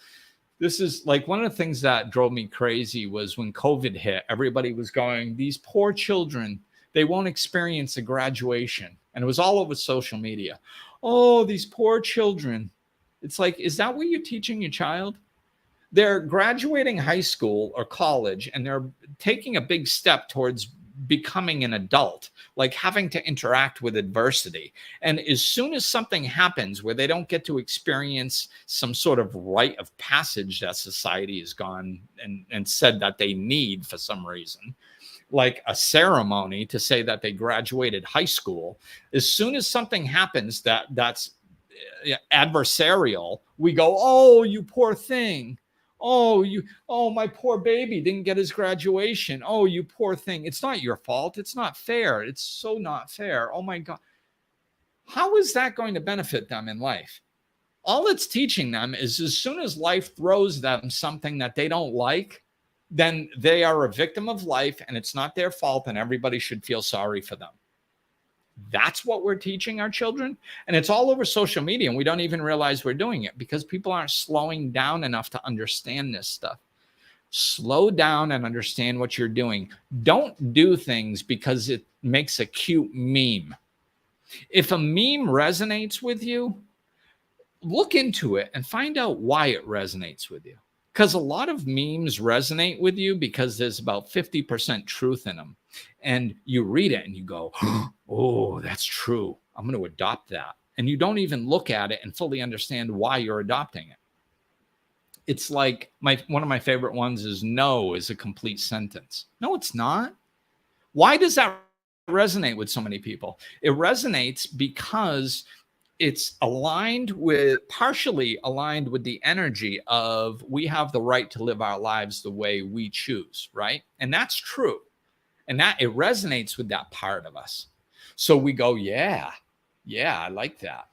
this is like, one of the things that drove me crazy was when COVID hit, everybody was going, these poor children, they won't experience a graduation. And it was all over social media. Oh, these poor children. It's like, is that what you're teaching your child? They're graduating high school or college, and they're taking a big step towards becoming an adult, like having to interact with adversity. And as soon as something happens where they don't get to experience some sort of rite of passage that society has gone and said that they need for some reason, like a ceremony to say that they graduated high school, as soon as something happens that's adversarial, we go, oh, you poor thing. Oh, my poor baby didn't get his graduation. Oh, you poor thing. It's not your fault. It's not fair. It's so not fair. Oh my God. How is that going to benefit them in life? All it's teaching them is, as soon as life throws them something that they don't like, then they are a victim of life and it's not their fault and everybody should feel sorry for them. That's what we're teaching our children. And it's all over social media, and we don't even realize we're doing it because people aren't slowing down enough to understand this stuff. Slow down and understand what you're doing. Don't do things because it makes a cute meme. If a meme resonates with you, look into it and find out why it resonates with you. Because a lot of memes resonate with you because there's about 50% truth in them. And you read it and you go, oh, that's true. I'm going to adopt that. And you don't even look at it and fully understand why you're adopting it. It's like one of my favorite ones is no is a complete sentence. No, it's not. Why does that resonate with so many people? It resonates because it's partially aligned with the energy of we have the right to live our lives the way we choose, right? And that's true. And that it resonates with that part of us. So we go, yeah, I like that.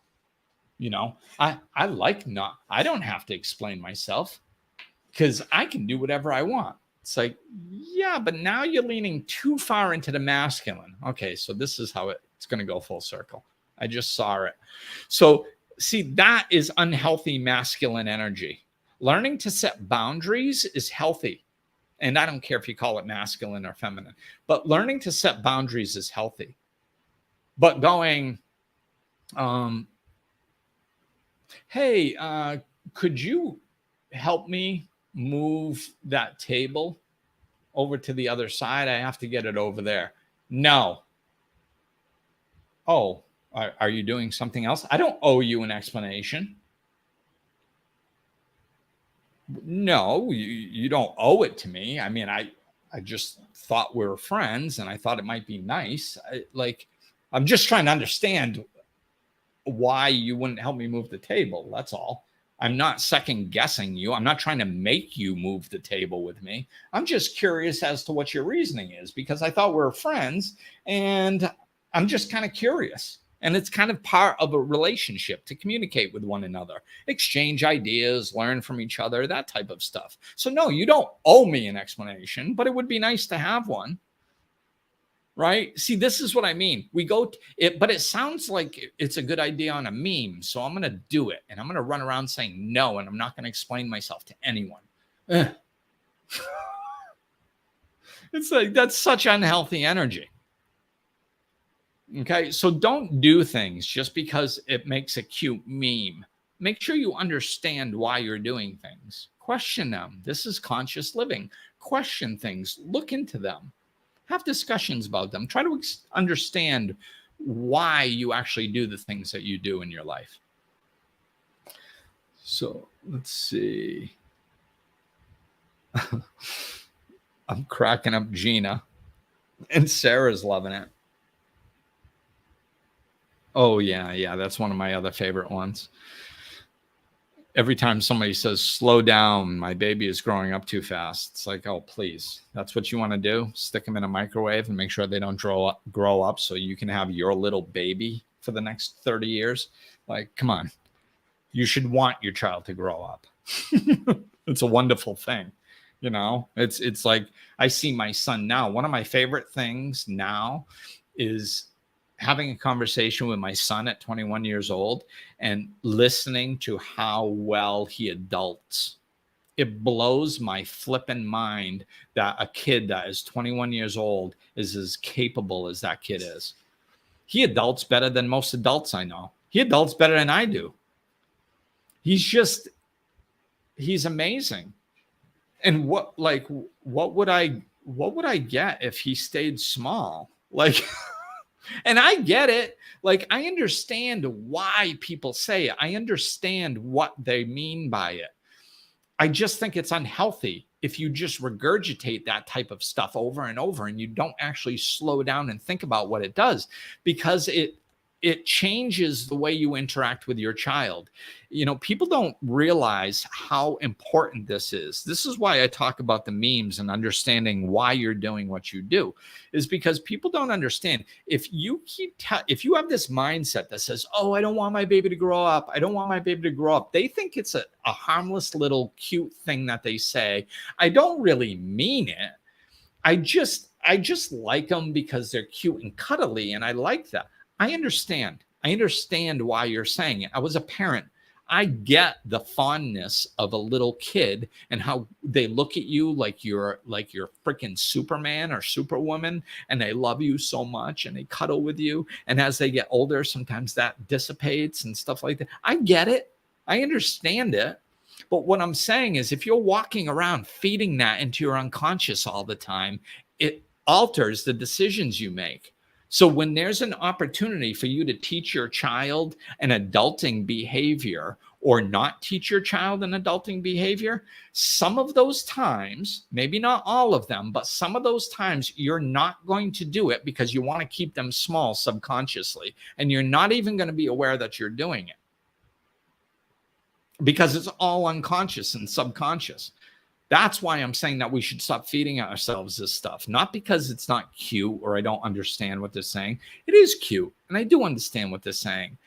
I like I don't have to explain myself because I can do whatever I want. It's like, yeah, but now you're leaning too far into the masculine. Okay, so this is how it's going to go full circle. I just saw it. So see, that is unhealthy masculine energy. Learning to set boundaries is healthy. And I don't care if you call it masculine or feminine, but learning to set boundaries is healthy. But going, hey, could you help me move that table over to the other side? I have to get it over there. No. Oh, are you doing something else? I don't owe you an explanation. No, you don't owe it to me. I mean, I just thought we were friends and I thought it might be nice. I'm just trying to understand why you wouldn't help me move the table. That's all. I'm not second guessing you. I'm not trying to make you move the table with me. I'm just curious as to what your reasoning is, because I thought we were friends and I'm just kind of curious. And it's kind of part of a relationship to communicate with one another, exchange ideas, learn from each other, that type of stuff. So no, you don't owe me an explanation, but it would be nice to have one. Right? See, this is what I mean. But it sounds like it's a good idea on a meme. So I'm going to do it. And I'm going to run around saying no. And I'm not going to explain myself to anyone. It's like, that's such unhealthy energy. Okay. So don't do things just because it makes a cute meme. Make sure you understand why you're doing things. Question them. This is conscious living. Question things. Look into them. Have discussions about them. Try to understand why you actually do the things that you do in your life. So let's see. I'm cracking up Gina, and Sarah's loving it. Oh, yeah. That's one of my other favorite ones. Every time somebody says, slow down, my baby is growing up too fast. It's like, oh, please. That's what you want to do? Stick them in a microwave and make sure they don't grow up so you can have your little baby for the next 30 years. Like, come on. You should want your child to grow up. It's a wonderful thing. You know, it's like, I see my son now. One of my favorite things now is having a conversation with my son at 21 years old and listening to how well he adults. It blows my flipping mind that a kid that is 21 years old is as capable as that kid is. He adults better than most adults I know. He adults better than I do. He's amazing. And what would I get if he stayed small? Like, and I get it. Like, I understand why people say it. I understand what they mean by it. I just think it's unhealthy if you just regurgitate that type of stuff over and over and you don't actually slow down and think about what it does, because it changes the way you interact with your child. You know, people don't realize how important this is. This is why I talk about the memes and understanding why you're doing what you do, is because people don't understand. If you have this mindset that says, oh, I don't want my baby to grow up. I don't want my baby to grow up. They think it's a harmless little cute thing that they say. I don't really mean it. I just like them because they're cute and cuddly. And I like that. I understand why you're saying it. I was a parent. I get the fondness of a little kid and how they look at you like you're freaking Superman or Superwoman, and they love you so much and they cuddle with you. And as they get older, sometimes that dissipates and stuff like that. I get it. I understand it. But what I'm saying is, if you're walking around feeding that into your unconscious all the time, it alters the decisions you make. So when there's an opportunity for you to teach your child an adulting behavior or not teach your child an adulting behavior, some of those times, maybe not all of them, but some of those times you're not going to do it because you want to keep them small subconsciously. And you're not even going to be aware that you're doing it because it's all unconscious and subconscious. That's why I'm saying that we should stop feeding ourselves this stuff. Not because it's not cute or I don't understand what they're saying. It is cute, and I do understand what they're saying.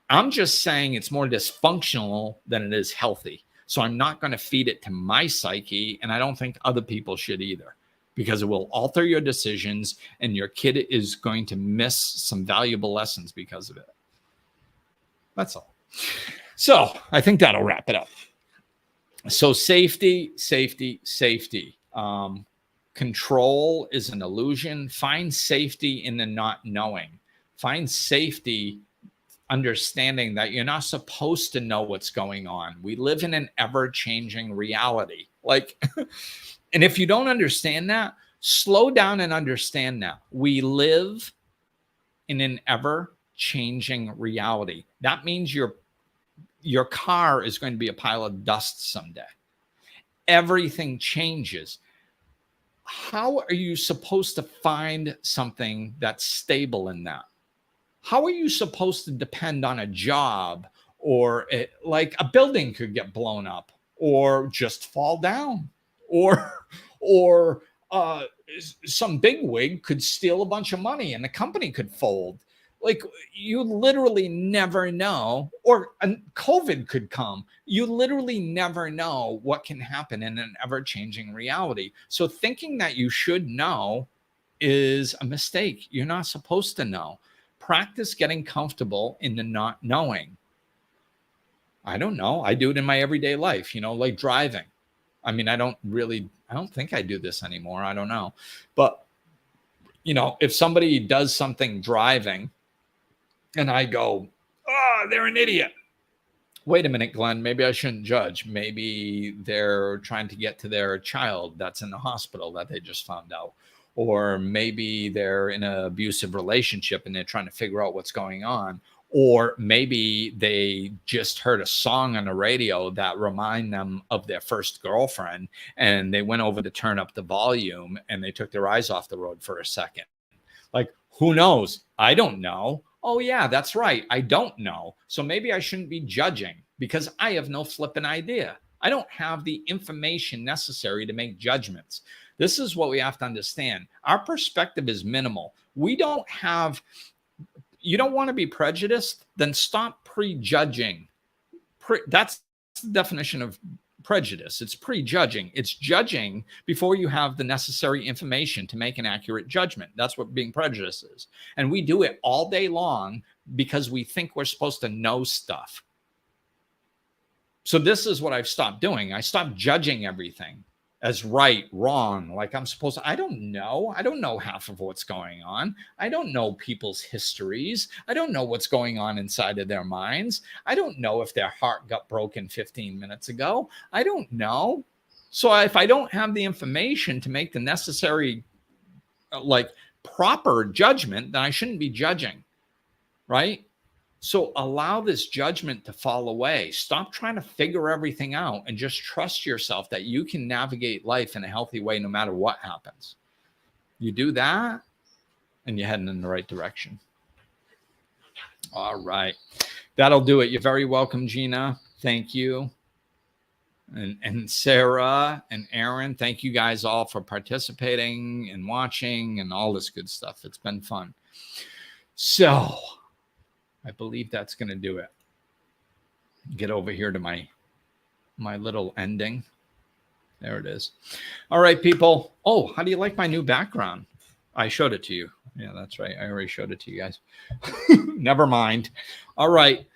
I'm just saying it's more dysfunctional than it is healthy. So I'm not going to feed it to my psyche, and I don't think other people should either, because it will alter your decisions, and your kid is going to miss some valuable lessons because of it. That's all. So I think that'll wrap it up. So safety. Control is an illusion. Find safety in the not knowing. Find safety understanding that you're not supposed to know what's going on. We live in an ever-changing reality. And if you don't understand that, slow down and understand that. We live in an ever-changing reality. That means your car is going to be a pile of dust someday. Everything changes. How are you supposed to find something that's stable in that? How are you supposed to depend on a job, or like a building could get blown up or just fall down, or some bigwig could steal a bunch of money and the company could fold? Like, you literally never know, or COVID could come. You literally never know what can happen in an ever-changing reality. So thinking that you should know is a mistake. You're not supposed to know. Practice getting comfortable in the not knowing. I don't know. I do it in my everyday life, like driving. I mean, I don't think I do this anymore. I don't know. But, if somebody does something driving and I go, oh, they're an idiot. Wait a minute, Glenn, maybe I shouldn't judge. Maybe they're trying to get to their child that's in the hospital that they just found out. Or maybe they're in an abusive relationship and they're trying to figure out what's going on. Or maybe they just heard a song on the radio that remind them of their first girlfriend, and they went over to turn up the volume and they took their eyes off the road for a second. Like, who knows? I don't know. Oh yeah, that's right. I don't know. So maybe I shouldn't be judging because I have no flipping idea. I don't have the information necessary to make judgments. This is what we have to understand. Our perspective is minimal. You don't want to be prejudiced, then stop prejudging. That's the definition of prejudice. It's prejudging. It's judging before you have the necessary information to make an accurate judgment. That's what being prejudiced is. And we do it all day long because we think we're supposed to know stuff. So this is what I've stopped doing. I stopped judging everything as right, wrong, like I'm supposed to. I don't know. I don't know half of what's going on. I don't know people's histories. I don't know what's going on inside of their minds. I don't know if their heart got broken 15 minutes ago. I don't know. So if I don't have the information to make the necessary, proper judgment, then I shouldn't be judging, right? So allow this judgment to fall away. Stop trying to figure everything out and just trust yourself that you can navigate life in a healthy way no matter what happens. You do that and you're heading in the right direction. All right. That'll do it. You're very welcome, Gina. Thank you. And Sarah and Aaron, thank you guys all for participating and watching and all this good stuff. It's been fun. So I believe that's going to do it. Get over here to my little ending. There it is. All right, people. Oh, how do you like my new background? I showed it to you. Yeah, that's right. I already showed it to you guys. Never mind. All right.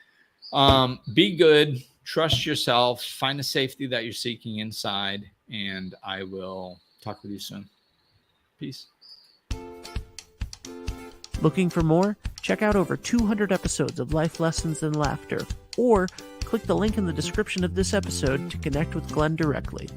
Be good. Trust yourself. Find the safety that you're seeking inside. And I will talk with you soon. Peace. Looking for more? Check out over 200 episodes of Life Lessons and Laughter, or click the link in the description of this episode to connect with Glenn directly.